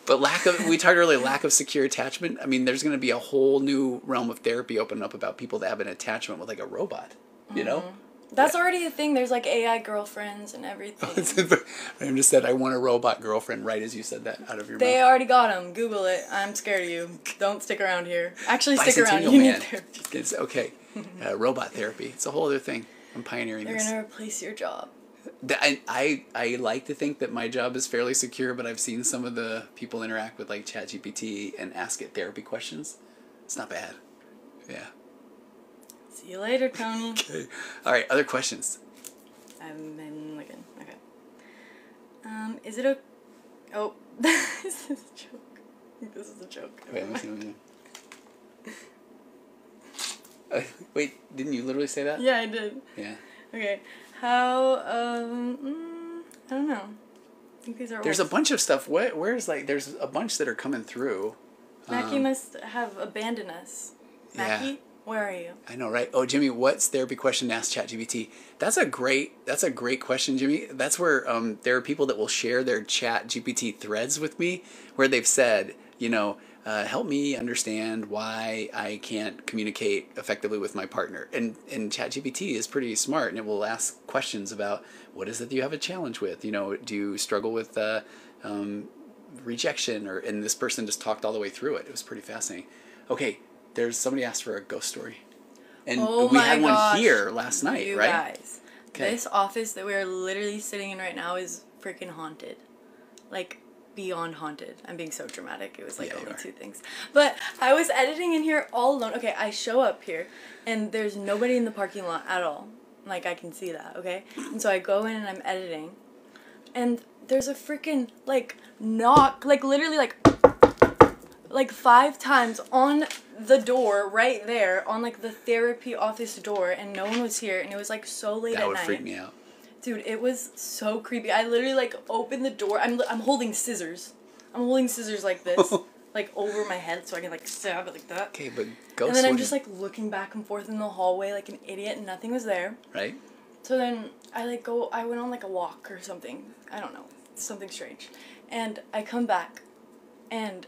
But we talked earlier, lack of secure attachment. I mean, there's going to be a whole new realm of therapy opening up about people that have an attachment with, like, a robot. you know? That's already a thing. There's like AI girlfriends and everything. I just said I want a robot girlfriend right as you said that out of your They mouth. already got them. Google it. I'm scared of you. Don't stick around here. Actually, stick around. Bicentennial You man. need therapy. It's okay. Robot therapy. It's a whole other thing. I'm pioneering They're this. gonna replace your job. I like to think that my job is fairly secure, but I've seen some of the people interact with like ChatGPT and ask it therapy questions. It's not bad. Yeah. See you later, Tony. Okay. All right. Other questions. I've been looking. Okay. Is it a... Oh, this is a joke. This is a joke. Wait, let me see. Let me see. Wait, didn't you literally say that? Yeah, I did. Yeah. Okay. How, I don't know. I think these are There's a bunch of stuff. Where's like, there's a bunch that are coming through. Mackie must have abandoned us. Mackie, Yeah. where are you? I know, right? Oh, Jimmy, what's therapy question to ask ChatGPT? That's a great question, Jimmy. That's where there are people that will share their ChatGPT threads with me where they've said, you know, help me understand why I can't communicate effectively with my partner. And ChatGPT is pretty smart, and it will ask questions about what is it that you have a challenge with? You know, do you struggle with rejection? And this person just talked all the way through it. It was pretty fascinating. Okay, there's somebody asked for a ghost story. And we had one here last night, you right? Guys, Okay. this office that we are literally sitting in right now is freaking haunted. Like, beyond haunted. I'm being so dramatic. It was like Yeah, you only are. 2 things. But I was editing in here all alone. Okay, I show up here and there's nobody in the parking lot at all. Like, I can see that, okay? And so I go in and I'm editing. And there's a freaking, like, knock, like, literally, like 5 times on the door right there, on, like, the therapy office door, and no one was here, and it was, like, so late at night. That would freak me out. Dude, it was so creepy. I literally, like, opened the door. I'm holding scissors. I'm holding scissors like this, like, over my head so I can, like, stab it like that. Okay, but ghosts. And then I'm just, like, looking back and forth in the hallway like an idiot, and nothing was there. Right? So then I went on, like, a walk or something. I don't know. Something strange. And I come back, and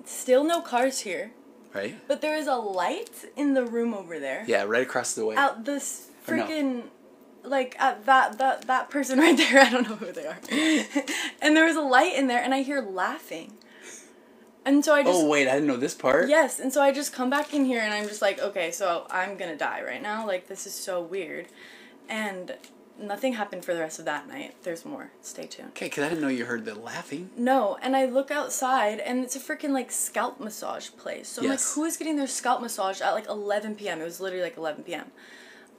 still no cars here. Right? But there is a light in the room over there. Yeah, right across the way. Out this Or no. freaking... Like, at that person right there, I don't know who they are. And there was a light in there, and I hear laughing. And so I just... Oh, wait, I didn't know this part? Yes, and so I just come back in here, and I'm just like, okay, so I'm gonna die right now. Like, this is so weird. And nothing happened for the rest of that night. There's more. Stay tuned. Okay, because I didn't know you heard the laughing. No, and I look outside, and it's a freaking, like, scalp massage place. So I'm Yes. like, who is getting their scalp massage at, like, 11 p.m.? It was literally, like, 11 p.m.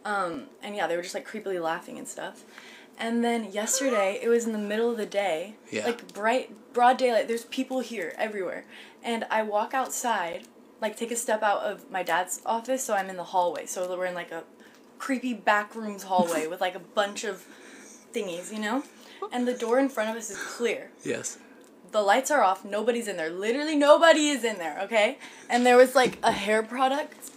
And yeah, they were just, like, creepily laughing and stuff. And then yesterday, it was in the middle of the day. Yeah. Like, broad daylight. There's people here everywhere. And I walk outside, like, take a step out of my dad's office, so I'm in the hallway. So we're in, like, a creepy back rooms hallway with, like, a bunch of thingies, you know? And the door in front of us is clear. Yes. The lights are off. Nobody's in there. Literally nobody is in there, okay? And there was, like, a hair product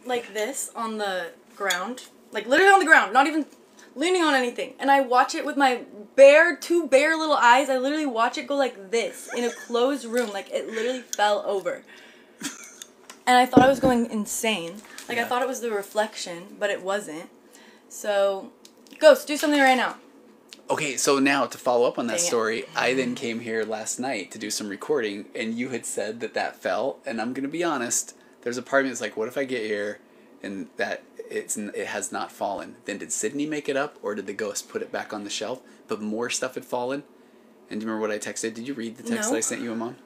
like this on the ground. Like, literally on the ground. Not even leaning on anything. And I watch it with my two bare little eyes. I literally watch it go like this in a closed room. Like, it literally fell over. And I thought I was going insane. Like, Yeah. I thought it was the reflection, but it wasn't. So, Ghost, do something right now. Okay, so now to follow up on that Dang it. story, I then came here last night to do some recording, and you had said that fell, and I'm going to be honest, there's a part of me that's like, what if I get here and that it has not fallen? Then did Sydney make it up, or did the ghost put it back on the shelf, but more stuff had fallen? And do you remember what I texted? Did you read the text No. that I sent you, Mom?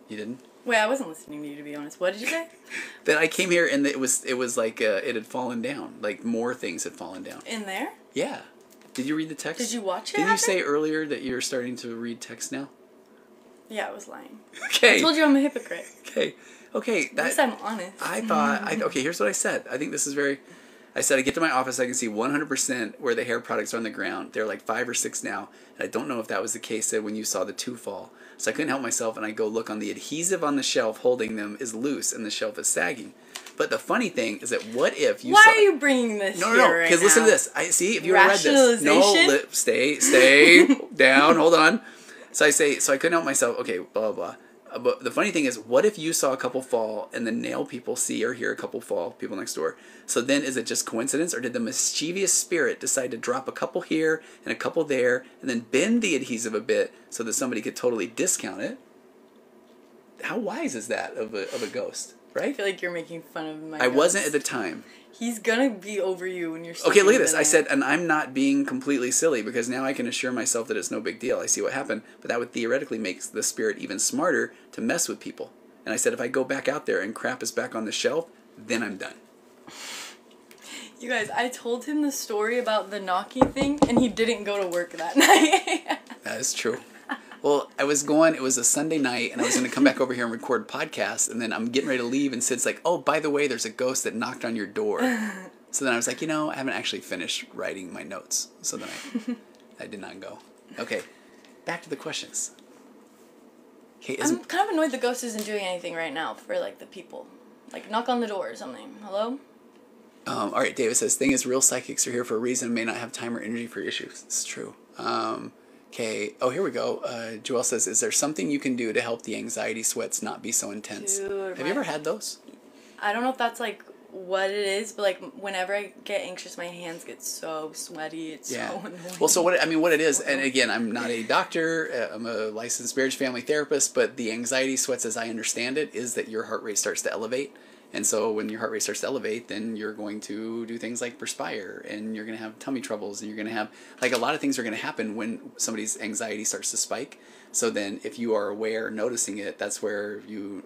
You didn't? Wait, I wasn't listening to you, to be honest. What did you say? Then I came here, and it was like it had fallen down. Like, more things had fallen down. In there? Yeah. Did you read the text? Did you watch it Didn't you happen? say earlier that you're starting to read text now? Yeah, I was lying. Okay. I told you I'm a hypocrite. Okay. At least I'm honest. I thought, okay, here's what I said. I think this is I said I get to my office, I can see 100% where the hair products are on the ground. There are like 5 or 6 now, and I don't know if that was the case when you saw the 2 fall. So I couldn't help myself, and I go look on the adhesive on the shelf holding them is loose, and the shelf is sagging. But the funny thing is that what if you Why saw... are you bringing this No, here right because listen now? to this. I see if you read this. No, Rationalization? stay down. Hold on. So I couldn't help myself. Okay, blah blah blah. but the funny thing is, what if you saw a couple fall and the nail people see or hear a couple fall, people next door? So then is it just coincidence, or did the mischievous spirit decide to drop a couple here and a couple there and then bend the adhesive a bit so that somebody could totally discount it? How wise is that of a ghost, right? I feel like you're making fun of my I ghost. wasn't at the time. He's gonna be over you when you're Okay, look at this. sleeping I said, and I'm not being completely silly, because now I can assure myself that it's no big deal. I see what happened, but that would theoretically make the spirit even smarter to mess with people. And I said, if I go back out there and crap is back on the shelf, then I'm done. You guys, I told him the story about the knocking thing, and he didn't go to work that night. That is true. Well, it was a Sunday night, and I was going to come back over here and record podcasts, and then I'm getting ready to leave, and Sid's like, oh, by the way, there's a ghost that knocked on your door. So then I was like, I haven't actually finished writing my notes. So then I did not go. Okay, back to the questions. Okay, I'm kind of annoyed the ghost isn't doing anything right now for, like, the people. Like, knock on the door or something. Hello? All right, David says, thing is, real psychics are here for a reason, may not have time or energy for issues. It's true. Okay, oh, here we go. Joelle says, is there something you can do to help the anxiety sweats not be so intense? Dude, have you ever had those? I don't know if that's, like, what it is, but, like, whenever I get anxious, my hands get so sweaty. It's so annoying. Well, so what it is, and again, I'm not a doctor, I'm a licensed marriage family therapist, but the anxiety sweats, as I understand it, is that your heart rate starts to elevate. And so when your heart rate starts to elevate, then you're going to do things like perspire, and you're going to have tummy troubles, and you're going to have, like, a lot of things are going to happen when somebody's anxiety starts to spike. So then if you are aware, noticing it, that's where if you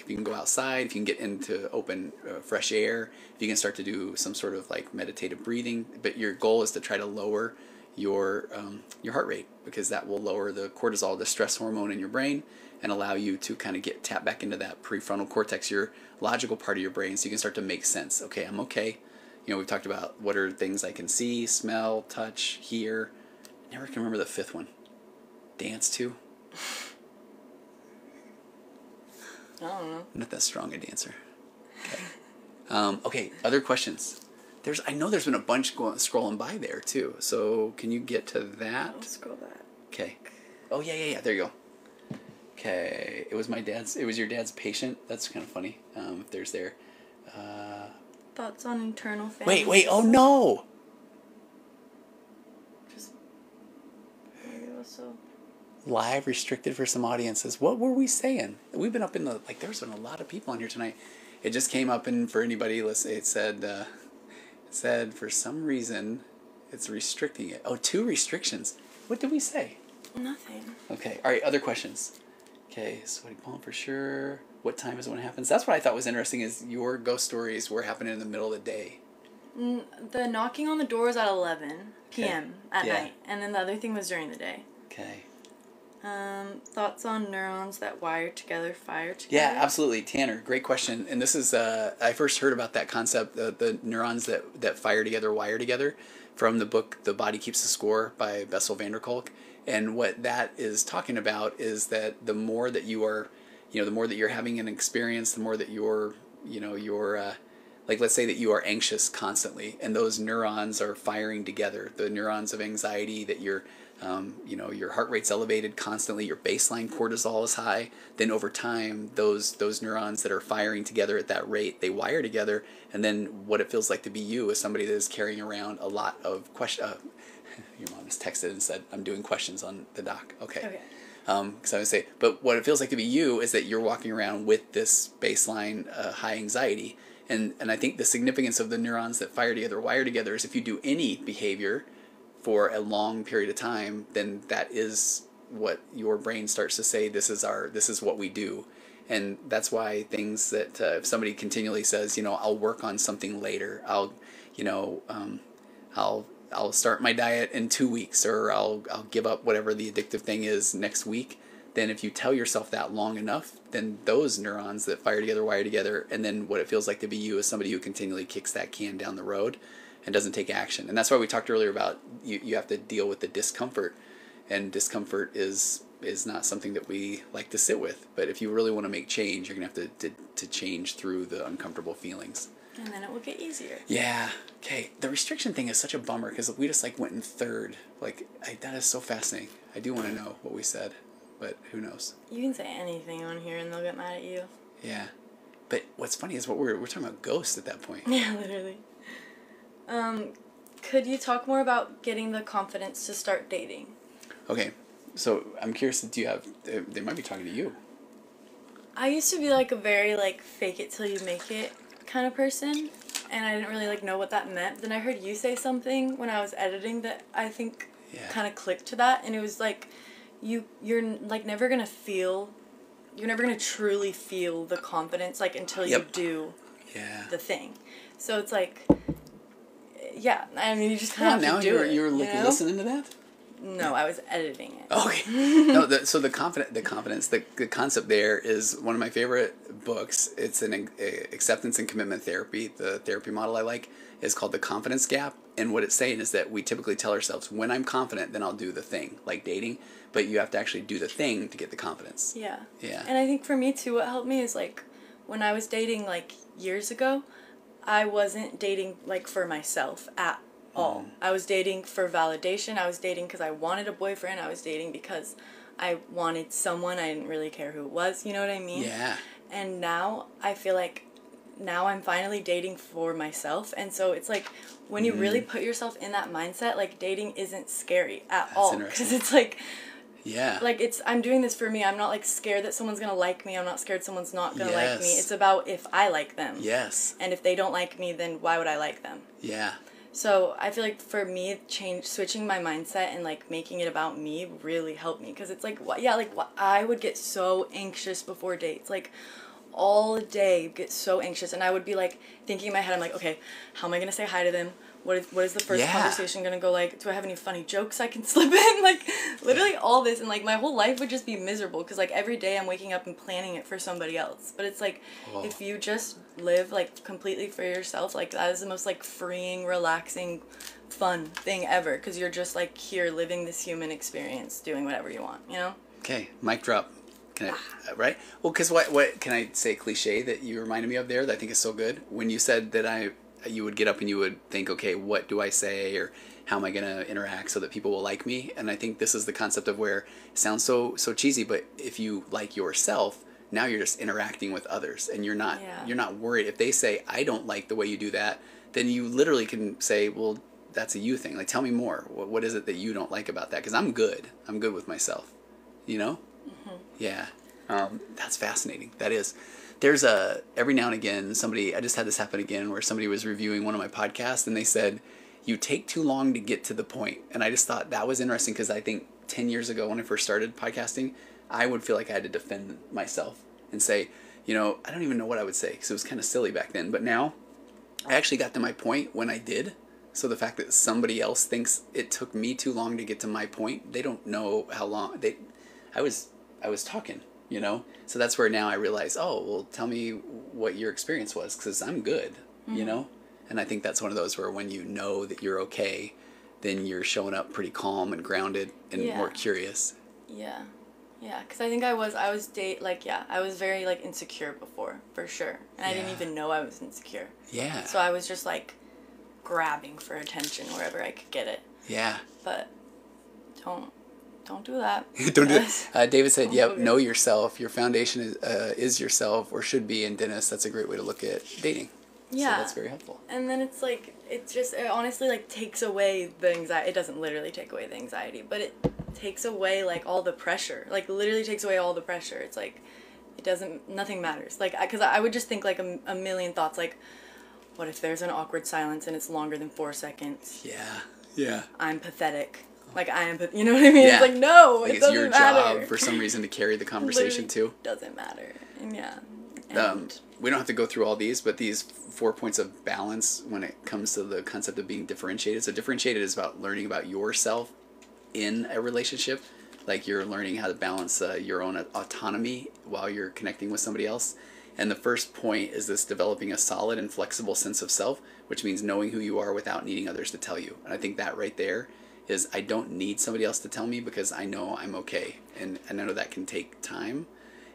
can go outside, if you can get into open, fresh air, if you can start to do some sort of, like, meditative breathing. But your goal is to try to lower your heart rate, because that will lower the cortisol, the stress hormone in your brain, and allow you to kind of tap back into that prefrontal cortex, your logical part of your brain, so you can start to make sense. Okay, I'm okay. We've talked about what are things I can see, smell, touch, hear. I never can remember the fifth one. Dance to. I don't know. I'm not that strong a dancer. Okay. Okay, other questions. I know there's been a bunch scrolling by there too. So can you get to that? I'll scroll back. Okay. Oh yeah. There you go. Okay. It was your dad's patient. That's kind of funny. If there's there. Thoughts on internal family. Wait. Oh no. Just. So. Live restricted for some audiences. What were we saying? We've been up in there's been a lot of people on here tonight. It just came up, and for anybody, let's say it said for some reason it's restricting it. Oh, 2 restrictions. What did we say? Nothing. Okay. All right. Other questions. Okay. Sweaty palm for sure. What time is it when it happens? That's what I thought was interesting, is your ghost stories were happening in the middle of the day. The knocking on the door was at 11 p.m. at night, and then the other thing was during the day. Okay. Thoughts on neurons that wire together, fire together? Yeah, absolutely. Tanner, great question. And this is, I first heard about that concept, the neurons that fire together, wire together, from the book The Body Keeps the Score by Bessel van der Kolk. And what that is talking about is that the more that you are, the more that you're having an experience, the more that you're like, let's say that you are anxious constantly, and those neurons are firing together. The neurons of anxiety, that you're, your heart rate's elevated constantly, your baseline cortisol is high. Then over time, those neurons that are firing together at that rate, they wire together. And then what it feels like to be you is somebody that is carrying around a lot of questions. Your mom just texted and said, I'm doing questions on the doc. Okay. Because I would say, but what it feels like to be you is that you're walking around with this baseline high anxiety. And I think the significance of the neurons that fire together, wire together, is if you do any behavior for a long period of time, then that is what your brain starts to say, this is what we do. And that's why things that if somebody continually says, I'll work on something later, I'll start my diet in 2 weeks, or I'll give up whatever the addictive thing is next week. Then if you tell yourself that long enough, then those neurons that fire together, wire together, and then what it feels like to be you is somebody who continually kicks that can down the road and doesn't take action. And that's why we talked earlier about you have to deal with the discomfort, and discomfort is not something that we like to sit with. But if you really want to make change, you're going to have to change through the uncomfortable feelings. And then it will get easier. Yeah. Okay. The restriction thing is such a bummer, because we just went in third. That is so fascinating. I do want to know what we said. but who knows? You can say anything on here and they'll get mad at you. Yeah. But what's funny is we're talking about ghosts at that point. Yeah, literally. Could you talk more about getting the confidence to start dating? Okay. So I'm curious, do you have, they might be talking to you. I used to be like a very like fake it till you make it kind of person, and I didn't really like know what that meant. Then I heard you say something when I was editing that I think kind of clicked to that, and it was like you're like never gonna truly feel the confidence like until you do the thing. So it's like, yeah, I mean you just kind of have to do it. You're listening to that? No, I was editing it. Okay. No, so the confidence, the concept there is one of my favorite books. It's an acceptance and commitment therapy. The therapy model I like is called the confidence gap. And what it's saying is that we typically tell ourselves, when I'm confident, then I'll do the thing, like dating. But you have to actually do the thing to get the confidence. Yeah. Yeah. And I think for me too, what helped me is like when I was dating like years ago, I wasn't dating like for myself at all. I was dating for validation. I was dating because I wanted a boyfriend. I was dating because I wanted someone. I didn't really care who it was. You know what I mean? Yeah. And now I feel like now I'm finally dating for myself. And so it's like when you really put yourself in that mindset, like dating isn't scary at all. Because it's like, like I'm doing this for me. I'm not like scared that someone's going to like me. I'm not scared someone's not going to like me. It's about if I like them. Yes. And if they don't like me, then why would I like them? Yeah. So I feel like for me, switching my mindset and like making it about me really helped me, because it's like, I would get so anxious before dates, like all day get so anxious, and I would be like thinking in my head, I'm like, okay, how am I gonna say hi to them? What is the first conversation gonna go like? Do I have any funny jokes I can slip in? Like literally all this, and like my whole life would just be miserable because like every day I'm waking up and planning it for somebody else. But it's like if you just live like completely for yourself, like that is the most like freeing, relaxing, fun thing ever, because you're just like here living this human experience, doing whatever you want, you know? Okay, mic drop. Can I, right? Well, because what can I say cliche that you reminded me of there that I think is so good? When you said that you would get up and you would think, okay, what do I say, or how am I going to interact so that people will like me? And I think this is the concept of where it sounds so cheesy, but if you like yourself, now you're just interacting with others, and you're not worried. If they say, I don't like the way you do that, then you literally can say, well, that's a you thing. Like, tell me more. What is it that you don't like about that? Because I'm good with myself, you know? Mm-hmm. Yeah. That's fascinating. That is. There's every now and again, I just had this happen again, where somebody was reviewing one of my podcasts and they said, you take too long to get to the point. And I just thought that was interesting, because I think 10 years ago when I first started podcasting, I would feel like I had to defend myself and say, I don't even know what I would say, because it was kind of silly back then. But now I actually got to my point when I did. So the fact that somebody else thinks it took me too long to get to my point, they don't know how long I was talking. So that's where now I realize, oh, well, tell me what your experience was, because I'm good, and I think that's one of those where when you know that you're okay, then you're showing up pretty calm and grounded and more curious. Yeah, because I think I was very like insecure before, for sure, and I didn't even know I was insecure. Yeah. So I was just like grabbing for attention wherever I could get it. Yeah. But don't do that. Don't do it. David said, yep, know yourself. Your foundation is yourself, or should be. And Dennis, that's a great way to look at dating. Yeah. So that's very helpful. And then it's like, it honestly like takes away the anxiety. It doesn't literally take away the anxiety, but it takes away like all the pressure. Like literally takes away all the pressure. It's like, nothing matters. Like, because I would just think like a million thoughts, like, what if there's an awkward silence and it's longer than 4 seconds? Yeah. Yeah. I'm pathetic. Like, you know what I mean? Yeah. It's like, no, like it doesn't matter. It's your job for some reason to carry the conversation too. Doesn't matter. And we don't have to go through all these, but these 4 points of balance when it comes to the concept of being differentiated. So differentiated is about learning about yourself in a relationship. Like you're learning how to balance your own autonomy while you're connecting with somebody else. And the first point is this developing a solid and flexible sense of self, which means knowing who you are without needing others to tell you. And I think that right there is, I don't need somebody else to tell me, because I know I'm okay. And I know that can take time.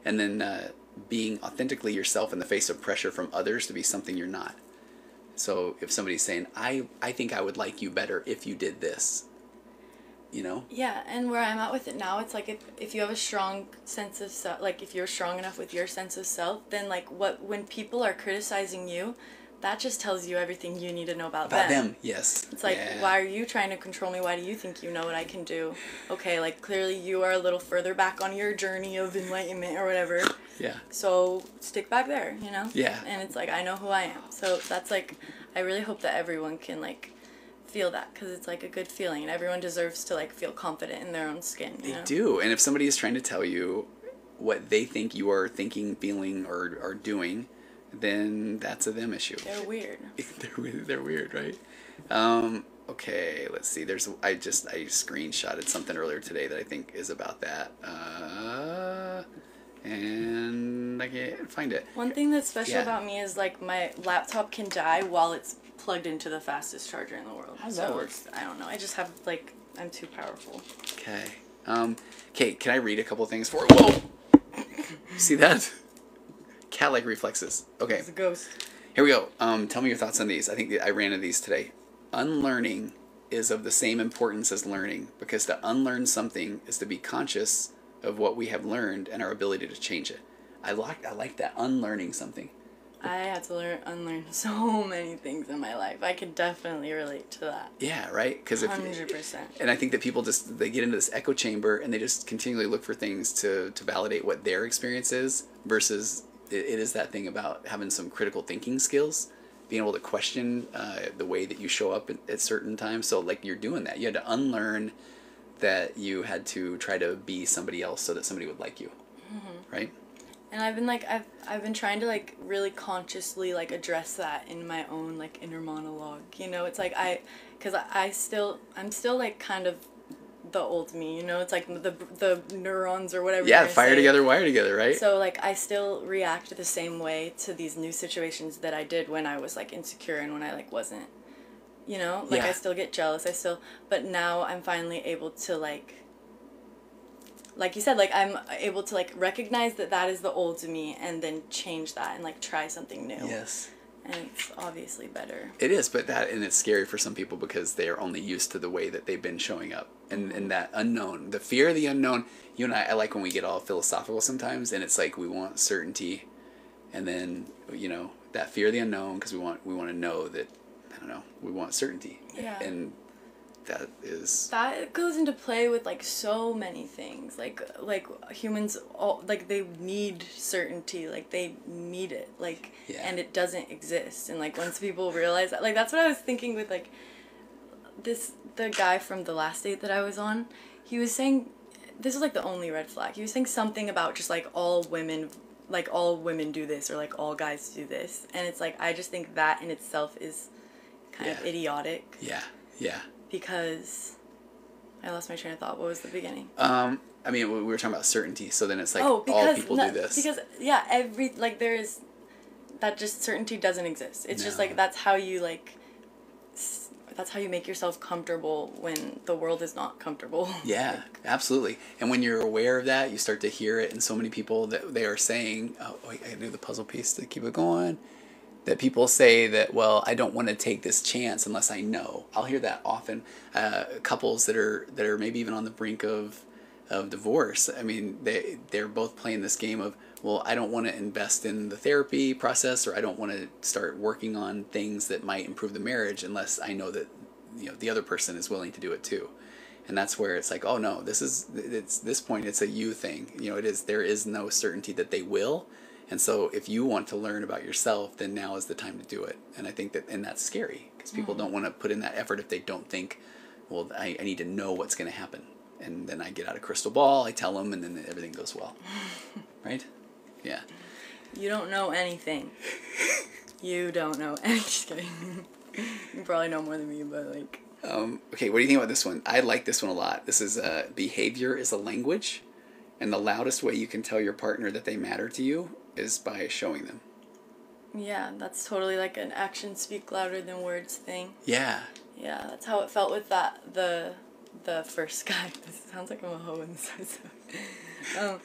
And then being authentically yourself in the face of pressure from others to be something you're not. So if somebody's saying, I think I would like you better if you did this. you know? Yeah, and where I'm at with it now, it's like if you have a strong sense of self, like if you're strong enough with your sense of self, then like when people are criticizing you, that just tells you everything you need to know about them. Yes. It's like, why are you trying to control me? Why do you think you know what I can do? Okay, like clearly you are a little further back on your journey of enlightenment or whatever. Yeah. So stick back there, you know? Yeah. And it's like, I know who I am. So that's like, I really hope that everyone can like feel that, because it's like a good feeling, and everyone deserves to like feel confident in their own skin. You know? Do. And if somebody is trying to tell you what they think you are thinking, feeling, or doing, then that's a them issue. They're weird. They're weird, right? Okay, let's see. I screenshotted something earlier today that I think is about that. And I can't find it. One thing that's special about me is like my laptop can die while it's plugged into the fastest charger in the world. How does that work? I don't know. I just have like, I'm too powerful. Okay. Okay, can I read a couple things for you? Whoa! See that? Cat-like reflexes. Okay. It's a ghost. Here we go. Tell me your thoughts on these. I think I ran into these today. Unlearning is of the same importance as learning, because to unlearn something is to be conscious of what we have learned and our ability to change it. I like that, unlearning something. I had to unlearn so many things in my life. I could definitely relate to that. Yeah, right? 100%. And I think that people they get into this echo chamber and they just continually look for things to validate what their experience is, versus it is that thing about having some critical thinking skills, being able to question the way that you show up at certain times. So like you're doing that. You had to unlearn that you had to try to be somebody else so that somebody would like you. Mm-hmm. Right? And I've been like, I've been trying to like really consciously like address that in my own like inner monologue. You know, it's like I'm still like kind of the old me, you know, it's like the neurons or whatever. Yeah, fire together, wire together, right? So like I still react the same way to these new situations that I did when I was like insecure and when I like wasn't, you know, like I still get jealous, but now I'm finally able to like you said, like I'm able to like recognize that is the old me and then change that and like try something new. Yes. And it's obviously better. It is, but it's scary for some people because they are only used to the way that they've been showing up. And that unknown, the fear of the unknown. You and I like when we get all philosophical sometimes, and it's like we want certainty, and then, you know, that fear of the unknown, because we want to know that, I don't know, we want certainty. Yeah. And that goes into play with like so many things, like humans all like they need certainty, like they need it, like and it doesn't exist. And like once people realize that, like that's what I was thinking with like the guy from the last date that I was on, he was saying, this is like the only red flag, he was saying something about just like all women do this, or like all guys do this, and it's like I just think that in itself is kind of idiotic. Yeah. Because I lost my train of thought. What was the beginning? I mean, we were talking about certainty, so then it's like all people do this. Because there is that, just certainty doesn't exist. It's just like that's how you make yourself comfortable when the world is not comfortable. Yeah, absolutely. And when you're aware of that, you start to hear it in so many people that they are saying, oh, wait, I do the puzzle piece to keep it going. That people say that, well, I don't want to take this chance unless I know. I'll hear that often. Couples that are maybe even on the brink of divorce. I mean, they're both playing this game of, well, I don't want to invest in the therapy process, or I don't want to start working on things that might improve the marriage unless I know that, you know, the other person is willing to do it too. And that's where it's like, oh no, it's this point, it's a you thing. You know, there is no certainty that they will. And so if you want to learn about yourself, then now is the time to do it. And I think that's scary, because people don't want to put in that effort if they don't think, well, I need to know what's going to happen. And then I get out a crystal ball, I tell them, and then everything goes well. Right? Yeah. You don't know anything. You don't know anything. Just kidding. You probably know more than me, but like... Okay, what do you think about this one? I like this one a lot. This is behavior is a language. And the loudest way you can tell your partner that they matter to you is by showing them. Yeah, that's totally like an actions speak louder than words thing. Yeah. Yeah, that's how it felt with the first guy. This sounds like I'm a hoe in this episode.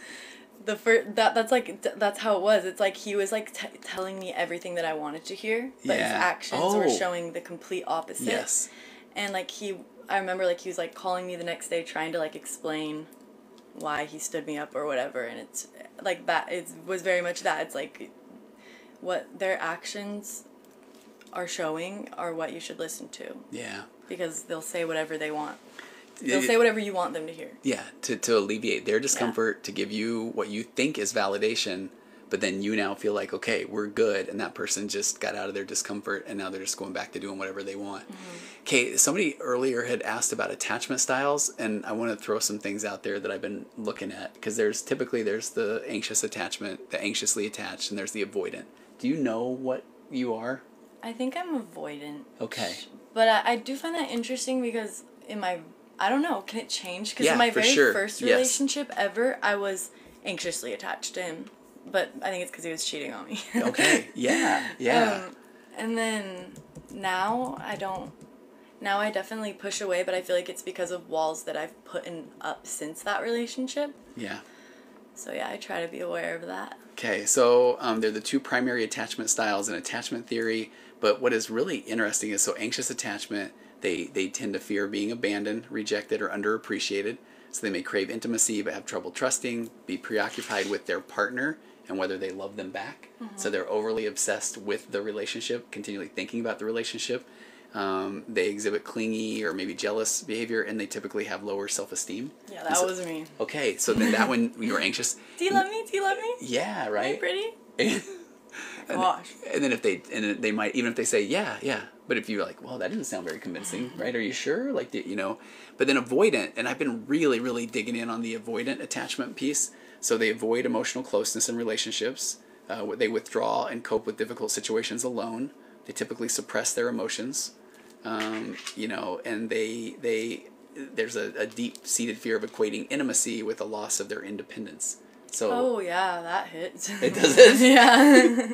That's how it was. It's like he was like telling me everything that I wanted to hear, but his actions were showing the complete opposite. Yes. And like I remember like he was like calling me the next day trying to like explain why he stood me up or whatever, and it's like that. It was very much that. It's like what their actions are showing are what you should listen to. Yeah. Because they'll say whatever they want. They'll say whatever you want them to hear. Yeah, to alleviate their discomfort, to give you what you think is validation, but then you now feel like, okay, we're good, and that person just got out of their discomfort, and now they're just going back to doing whatever they want. Okay, somebody earlier had asked about attachment styles, and I want to throw some things out there that I've been looking at, because there's the anxious attachment, the anxiously attached, and there's the avoidant. Do you know what you are? I think I'm avoidant. Okay. But I do find that interesting because I don't know, can it change? Because in my very first relationship ever, I was anxiously attached to him. But I think it's because he was cheating on me. Okay, yeah. And then now now I definitely push away, but I feel like it's because of walls that I've put up since that relationship. Yeah. So yeah, I try to be aware of that. Okay, so they're the two primary attachment styles in attachment theory, but what is really interesting is, so anxious attachment, they tend to fear being abandoned, rejected, or underappreciated. So they may crave intimacy but have trouble trusting, be preoccupied with their partner and whether they love them back. So they're overly obsessed with the relationship, continually thinking about the relationship. They exhibit clingy or maybe jealous behavior, and they typically have lower self-esteem. Yeah, that was me. Okay, so then that one, you were anxious. Do you love me? Do you love me? Yeah, right? Am I pretty? Gosh. And then they might, even if they say, yeah, but if you're like, well, that didn't sound very convincing, right? Are you sure? Like, but then avoidant, and I've been really, really digging in on the avoidant attachment piece. So they avoid emotional closeness in relationships. They withdraw and cope with difficult situations alone. They typically suppress their emotions, and there's a deep-seated fear of equating intimacy with a loss of their independence. So, oh yeah, that hits. It does it? Yeah.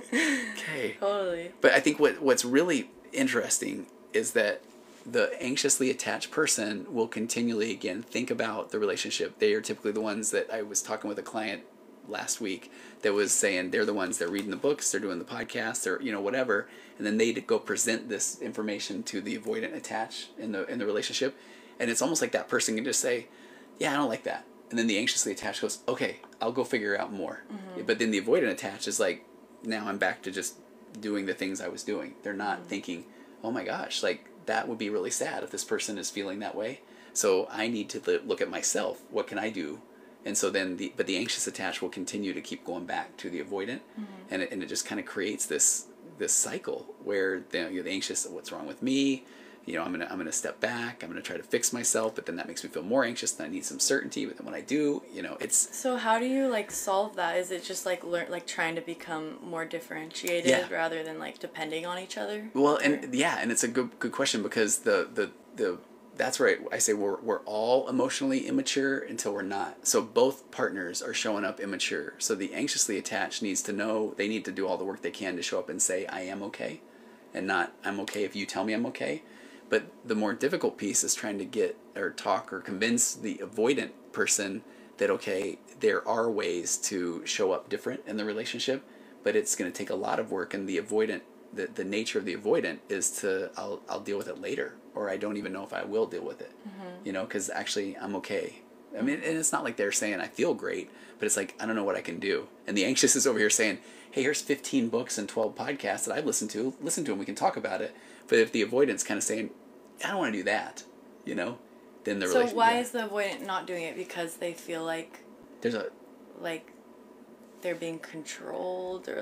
Okay. Totally. But I think what's really interesting is that the anxiously attached person will continually, again, think about the relationship. They are typically the ones that I was talking with a client last week that was saying they're the ones that are reading the books, they're doing the podcast, or whatever, and then they go present this information to the avoidant attached in the relationship, and it's almost like that person can just say, yeah, I don't like that. And then the anxiously attached goes, okay, I'll go figure out more. But then the avoidant attached is like, now I'm back to just doing the things I was doing. They're not thinking, oh my gosh, like that would be really sad if this person is feeling that way. So I need to look at myself. What can I do? And so then the anxious attached will continue to keep going back to the avoidant, and it just kind of creates this cycle where the anxious, what's wrong with me? I'm gonna step back. I'm gonna try to fix myself, but then that makes me feel more anxious. And I need some certainty. But then when I do, it's. So how do you solve that? Is it just trying to become more differentiated rather than depending on each other? Well, and it's a good question, because the that's where I say we're all emotionally immature until we're not. So both partners are showing up immature. So the anxiously attached needs to know they need to do all the work they can to show up and say, I am okay, and not I'm okay if you tell me I'm okay. But the more difficult piece is trying to get or talk or convince the avoidant person that, okay, there are ways to show up different in the relationship, but it's going to take a lot of work. And the avoidant, the nature of the avoidant is to, I'll deal with it later, or I don't even know if I will deal with it, because actually I'm okay. I mean, and it's not like they're saying I feel great, but it's like, I don't know what I can do. And the anxious is over here saying, hey, here's 15 books and 12 podcasts that I've listened to. Listen to them. We can talk about it. But if the avoidant's kind of saying, I don't want to do that, then the relationship. So why is the avoidant not doing it? Because they feel like there's they're being controlled, or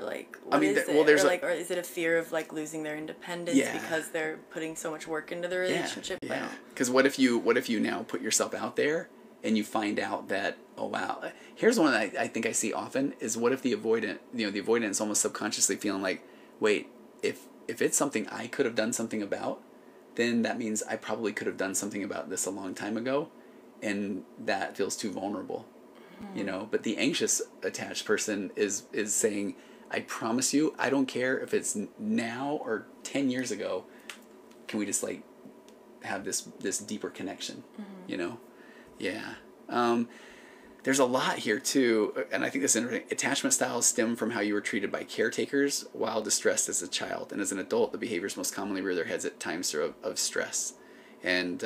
or is it a fear of losing their independence because they're putting so much work into the relationship? Yeah. Because what if you now put yourself out there and you find out that, oh wow, here's one that I think I see often is, what if the avoidant, the avoidant is almost subconsciously feeling like, wait, if it's something I could have done something about, then that means I probably could have done something about this a long time ago, and that feels too vulnerable, But the anxious attached person is saying, I promise you, I don't care if it's now or 10 years ago. Can we just have this deeper connection, Yeah. There's a lot here too, and I think this is interesting. Attachment styles stem from how you were treated by caretakers while distressed as a child, and as an adult, the behaviors most commonly rear their heads at times of stress. and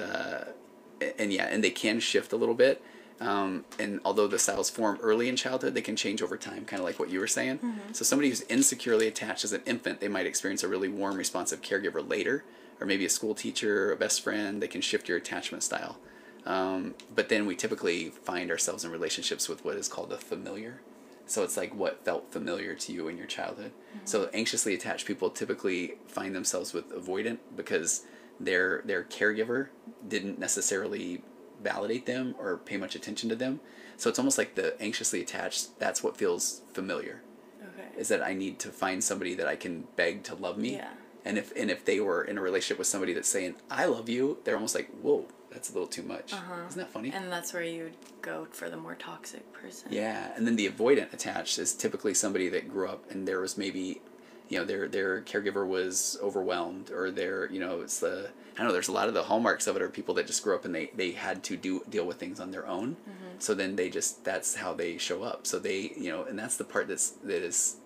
yeah, and they can shift a little bit. And although the styles form early in childhood, they can change over time, kind of like what you were saying. So somebody who's insecurely attached as an infant, they might experience a really warm, responsive caregiver later, or maybe a school teacher, a best friend. They can shift your attachment style. But then we typically find ourselves in relationships with what is called a familiar. So it's like what felt familiar to you in your childhood. So anxiously attached people typically find themselves with avoidant because their caregiver didn't necessarily validate them or pay much attention to them. So it's almost like the anxiously attached, that's what feels familiar. Okay. Is that I need to find somebody that I can beg to love me. Yeah. And if they were in a relationship with somebody that's saying, I love you, they're almost like, whoa, that's a little too much. Isn't that funny? And that's where you would go for the more toxic person. Yeah. And then the avoidant attached is typically somebody that grew up and there was maybe, you know, their caregiver was overwhelmed, or their, you know, it's the, I don't know, there's a lot of the hallmarks of it are people that just grew up and they had to deal with things on their own. So then they just, that's how they show up. So they, you know, and that's the part that is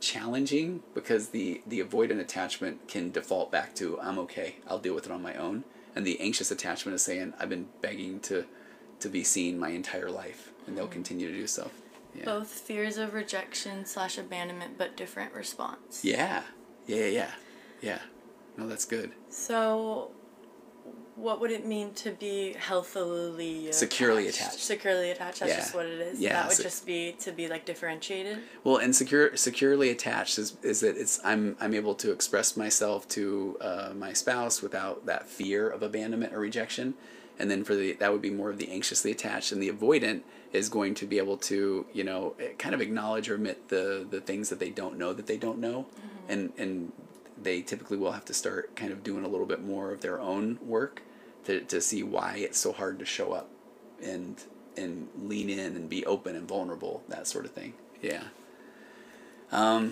challenging, because the avoidant attachment can default back to, I'm okay, I'll deal with it on my own. And the anxious attachment is saying, I've been begging to be seen my entire life, and they'll continue to do so. Yeah. Both fears of rejection / abandonment, but different response. Yeah. No, that's good. So, what would it mean to be healthily securely attached? Securely attached. That's just what it is. Yeah. That would just be to be like differentiated. Well, and securely attached is that it's I'm able to express myself to my spouse without that fear of abandonment or rejection. And then that would be more of the anxiously attached, and the avoidant is going to be able to, you know, kind of acknowledge or admit the things that they don't know that they don't know, and they typically will have to start kind of doing a little bit more of their own work to see why it's so hard to show up and lean in and be open and vulnerable, that sort of thing. Yeah. Oh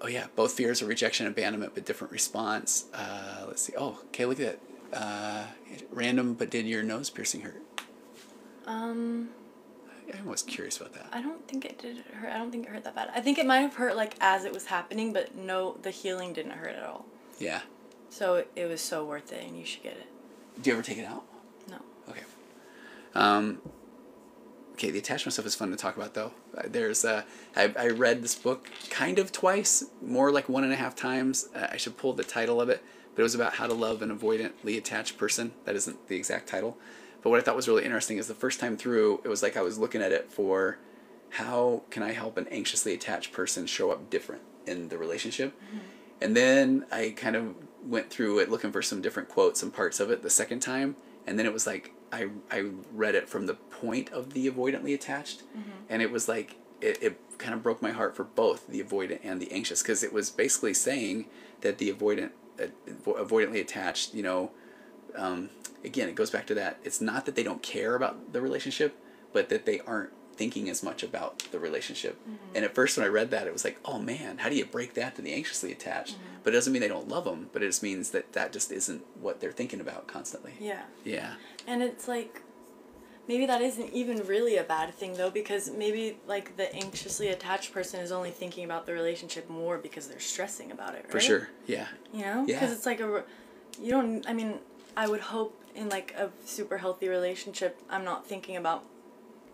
yeah, both fears of rejection and abandonment, but different response. Let's see. Oh, okay, look at that. Random, but did your nose piercing hurt? I was curious about that. I don't think it did hurt. I don't think it hurt that bad. I think it might have hurt like as it was happening, but no, the healing didn't hurt at all. Yeah. So it was so worth it, and you should get it. Do you ever take it out? No. Okay. Okay, the attachment stuff is fun to talk about, though. There's I read this book kind of twice, more like 1.5 times. I should pull the title of it, but it was about how to love an avoidantly attached person. That isn't the exact title. But what I thought was really interesting is the first time through, it was like I was looking at it for how can I help an anxiously attached person show up different in the relationship. And then I kind of went through it looking for some different quotes and parts of it the second time. And then it was like I read it from the point of the avoidantly attached. And it was like it kind of broke my heart for both the avoidant and the anxious, because it was basically saying that the avoidantly attached, you know, again, it goes back to that. It's not that they don't care about the relationship, but that they aren't thinking as much about the relationship. And at first when I read that, it was like, oh man, how do you break that to the anxiously attached? But it doesn't mean they don't love them, but it just means that that just isn't what they're thinking about constantly. Yeah. Yeah. And it's like, maybe that isn't even really a bad thing, though, because maybe like the anxiously attached person is only thinking about the relationship more because they're stressing about it, right? For sure. Yeah. You know? Yeah. Because it's like I mean, I would hope in like a super healthy relationship, I'm not thinking about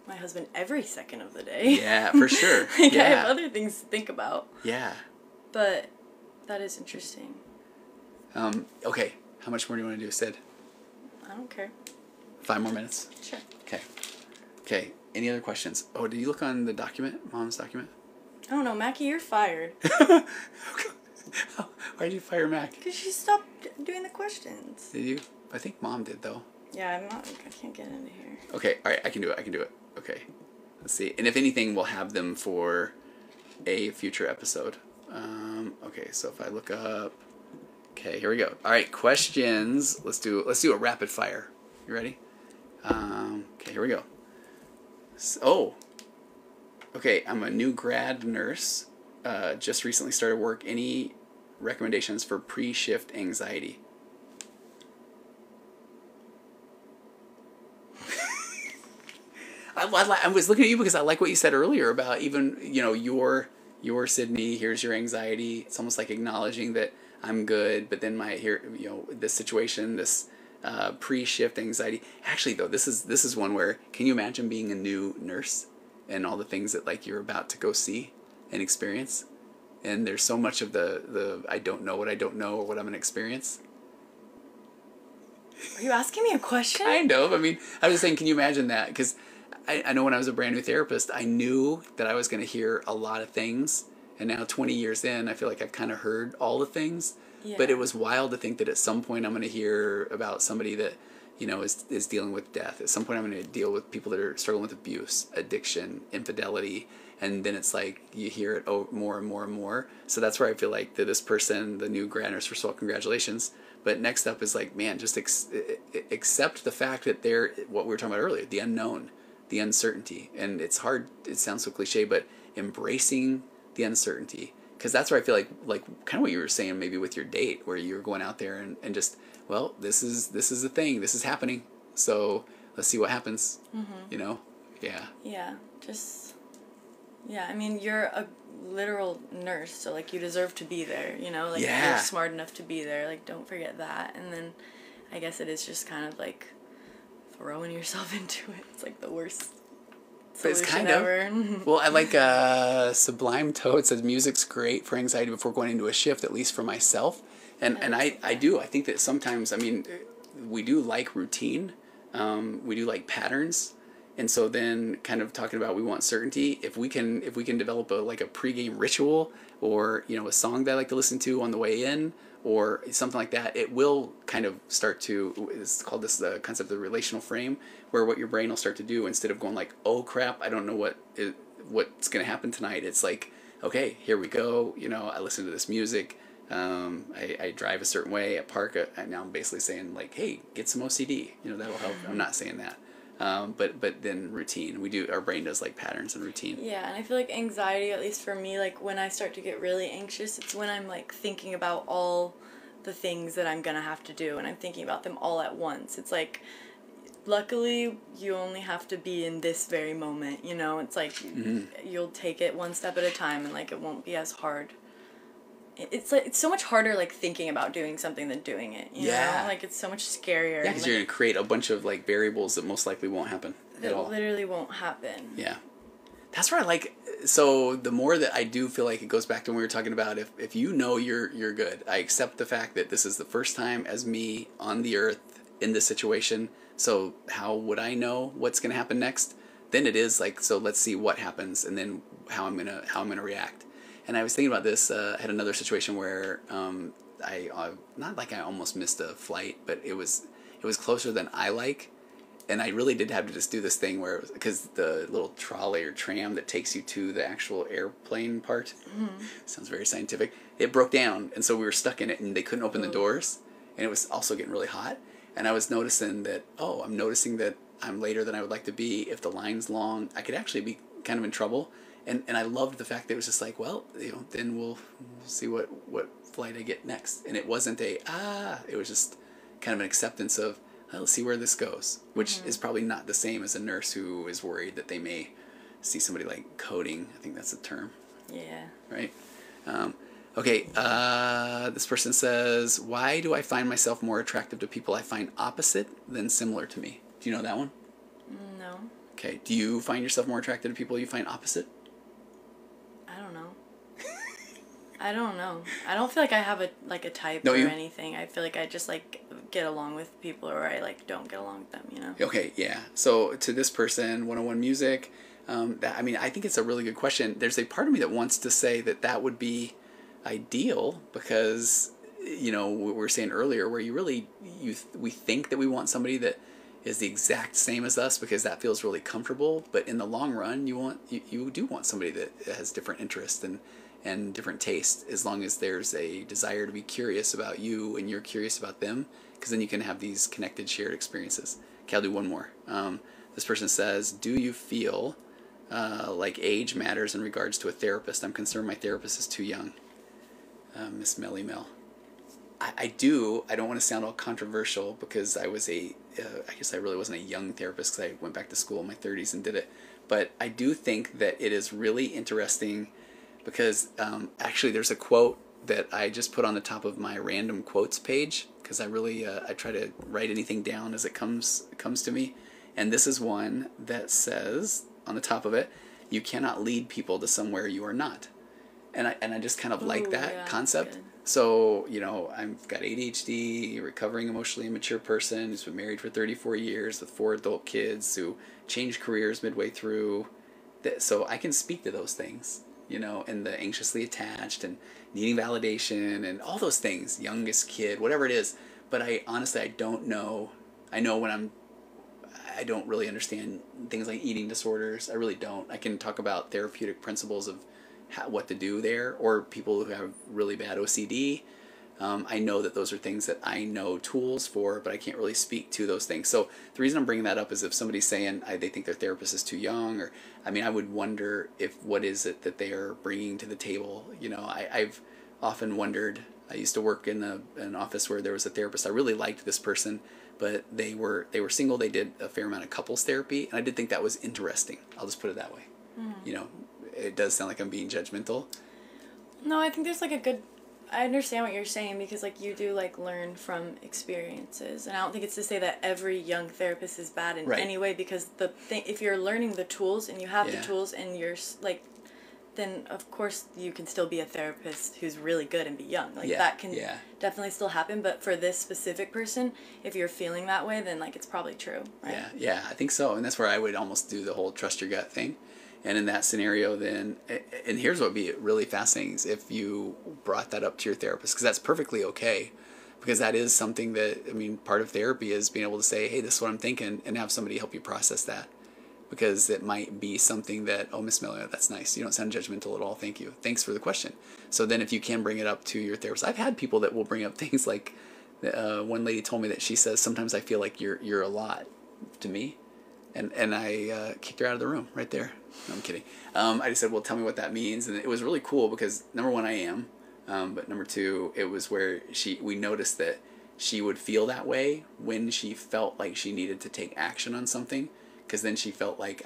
my husband every second of the day. Yeah, for sure. Like, yeah. I have other things to think about. Yeah. But that is interesting. Okay. How much more do you want to do, Sid? I don't care. 5 more minutes? Sure. Okay. Okay. Any other questions? Oh, did you look on the document? Mom's document? I don't know, Mackie, you're fired. Why did you fire Mac? Because she stopped doing the questions. Did you? I think Mom did, though. Yeah, I can't get into here. Okay, all right, I can do it. Okay, let's see. And if anything, we'll have them for a future episode. Okay, so if I look up, okay, here we go. All right, questions. Let's do a rapid fire. You ready? Okay, here we go. Okay, I'm a new grad nurse. Just recently started work. Any recommendations for pre-shift anxiety? I was looking at you because I like what you said earlier about even, you know, your Sydney, here's your anxiety. It's almost like acknowledging that I'm good, but then this situation, this pre-shift anxiety. Actually, though, this is one where, can you imagine being a new nurse and all the things that like you're about to go see and experience? And there's so much of the I don't know what I don't know or what I'm going to experience. Are you asking me a question? Kind of. I mean, I was just saying, can you imagine that? Because I know when I was a brand new therapist, I knew that I was going to hear a lot of things. And now 20 years in, I feel like I've kind of heard all the things. Yeah. But it was wild to think that at some point I'm going to hear about somebody that, is dealing with death. At some point I'm going to deal with people that are struggling with abuse, addiction, infidelity. And then it's like you hear it more and more and more. So that's where I feel like that this person, the new grad nurse, first of all, congratulations. But next up is like, man, just accept the fact that they're, what we were talking about earlier, the unknown, the uncertainty. And it's hard, it sounds so cliche, but embracing the uncertainty. Because that's where I feel like kind of what you were saying maybe with your date, where you're going out there and just, well, this is the thing, this is happening. So let's see what happens, Yeah. Yeah, I mean, you're a literal nurse, so like you deserve to be there, like you're smart enough to be there, like don't forget that. And then I guess it is just kind of like throwing yourself into it. It's like the worst solution it's kind ever. Of. Well, I like Sublime Toad says music's great for anxiety before going into a shift, at least for myself. And I do. I think that sometimes, I mean, we do like routine. We do like patterns. And so then kind of talking about we want certainty, if we can develop a pregame ritual or, a song that I like to listen to on the way in or something like that, it will kind of start to, it's called the concept of the relational frame, where what your brain will start to do instead of going like, oh crap, I don't know what's going to happen tonight. It's like, okay, here we go. I listen to this music. I drive a certain way, I park, and now I'm basically saying like, hey, get some OCD, that'll help. I'm not saying that. But then routine, our brain does like patterns and routine. Yeah, and I feel like anxiety, at least for me, like when I start to get really anxious, it's when I'm like thinking about all the things that I'm gonna have to do, and I'm thinking about them all at once. It's like, luckily, you only have to be in this very moment, it's like you'll take it one step at a time, and like it won't be as hard. It's like it's so much harder like thinking about doing something than doing it. You know? Like it's so much scarier. Yeah, because you're gonna create a bunch of like variables that most likely won't happen at all. Literally won't happen. Yeah, that's where I like. So the more that I do feel like it goes back to when we were talking about if you're good. I accept the fact that this is the first time as me on the earth in this situation. So how would I know what's gonna happen next? Then it is like, so let's see what happens and then how I'm gonna react. And I was thinking about this. I had another situation where I not like I almost missed a flight, but it was closer than I like, and I really did have to just do this thing where because the little trolley or tram that takes you to the actual airplane part sounds very scientific. It broke down, and so we were stuck in it, and they couldn't open the doors, and it was also getting really hot. And I was noticing that I'm noticing that I'm later than I would like to be. If the line's long, I could actually be kind of in trouble. And I loved the fact that it was just like, well, then we'll see what flight I get next. And it wasn't it was just kind of an acceptance of, let's see where this goes, which is probably not the same as a nurse who is worried that they may see somebody like coding. I think that's the term. Yeah. Right? Okay, this person says, why do I find myself more attractive to people I find opposite than similar to me? Do you know that one? No. Okay, do you find yourself more attracted to people you find opposite? I don't know. I don't feel like I have a type or anything. I feel like I just like get along with people, or I like don't get along with them. Okay, yeah. So to this person, 101 music. I think it's a really good question. There's a part of me that wants to say that would be ideal because what we were saying earlier, where we think that we want somebody that is the exact same as us because that feels really comfortable. But in the long run, you do want somebody that has different interests and different tastes, as long as there's a desire to be curious about you and you're curious about them, because then you can have these connected, shared experiences. Okay, I'll do one more. This person says, do you feel like age matters in regards to a therapist? I'm concerned my therapist is too young. Miss Melly Mel. I do. I don't want to sound all controversial because I was I guess I really wasn't a young therapist because I went back to school in my 30s and did it. But I do think that it is really interesting because actually there's a quote that I just put on the top of my random quotes page, because I really I try to write anything down as it comes to me. And this is one that says on the top of it, "You cannot lead people to somewhere you are not." And I just kind of like that concept. Good. So, you know, I've got ADHD, recovering emotionally immature person who's been married for 34 years with 4 adult kids who changed careers midway through. So I can speak to those things, you know, and the anxiously attached and needing validation and all those things, youngest kid, whatever it is. But I don't know. I know when I don't really understand things like eating disorders. I really don't. I can talk about therapeutic principles of what to do there, or people who have really bad OCD. I know that those are things that I know tools for, but I can't really speak to those things. So the reason I'm bringing that up is if somebody's saying they think their therapist is too young, or I would wonder if what is it that they are bringing to the table. You know, I've often wondered. I used to work in an office where there was a therapist. I really liked this person, but they were single. They did a fair amount of couples therapy, and I did think that was interesting. I'll just put it that way. You know, it does sound like I'm being judgmental. No, I think there's like a good... I understand what you're saying, because like you do like learn from experiences, and I don't think it's to say that every young therapist is bad in any way, because the thing, if you're learning the tools and you have the tools and you're like, then of course you can still be a therapist who's really good and be young. Like that can definitely still happen, but for this specific person, if you're feeling that way, then like it's probably true, right? Yeah, I think so. And that's where I would almost do the whole trust your gut thing. And in that scenario, then, and here's what would be really fascinating, is if you brought that up to your therapist, because that's perfectly okay, because that is something that, part of therapy is being able to say, hey, this is what I'm thinking, and have somebody help you process that. Because it might be something that, oh, Miss Miller, that's nice. You don't sound judgmental at all. Thank you. Thanks for the question. So then if you can bring it up to your therapist. I've had people that will bring up things like, one lady told me that she says, sometimes I feel like you're a lot to me. And I kicked her out of the room right there. No, I'm kidding. I just said, well, tell me what that means. And it was really cool because, number one, I am. But number two, it was where we noticed that she would feel that way when she felt like she needed to take action on something. Because then she felt like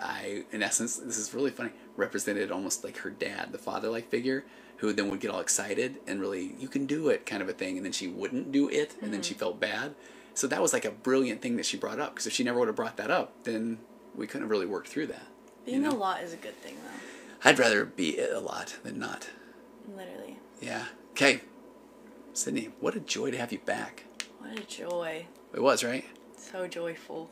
in essence, this is really funny, represented almost like her dad, the father-like figure, who then would get all excited and really, you can do it kind of a thing. And then she wouldn't do it, and then she felt bad. So that was like a brilliant thing that she brought up. Because if she never would have brought that up, then we couldn't have really worked through that. Being a lot is a good thing, though. I'd rather be a lot than not. Literally. Yeah. Okay. Sydney, what a joy to have you back. What a joy. It was, right? So joyful.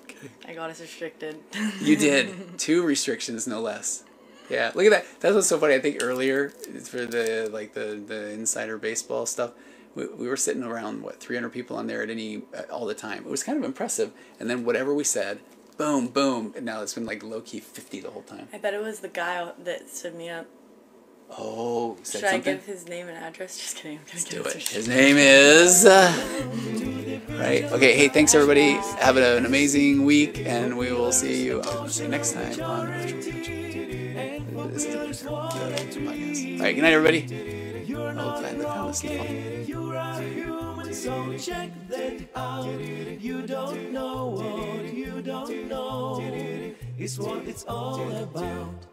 Okay. I got us restricted. You did. 2 restrictions, no less. Yeah. Look at that. That was so funny. I think earlier, for the insider baseball stuff, we were sitting around, 300 people on there all the time. It was kind of impressive. And then whatever we said, boom, boom. And now it's been like low-key 50 the whole time. I bet it was the guy that stood me up. Oh, said Should something? I give his name and address? Just kidding. Let's do it. His name is... right. Okay, hey, thanks everybody. Have an amazing week, and we will see you next time on This is a podcast. All right, good night, everybody. Oh, glad they found us. You are human, so check that out. You don't know what you don't know. It's what it's all about.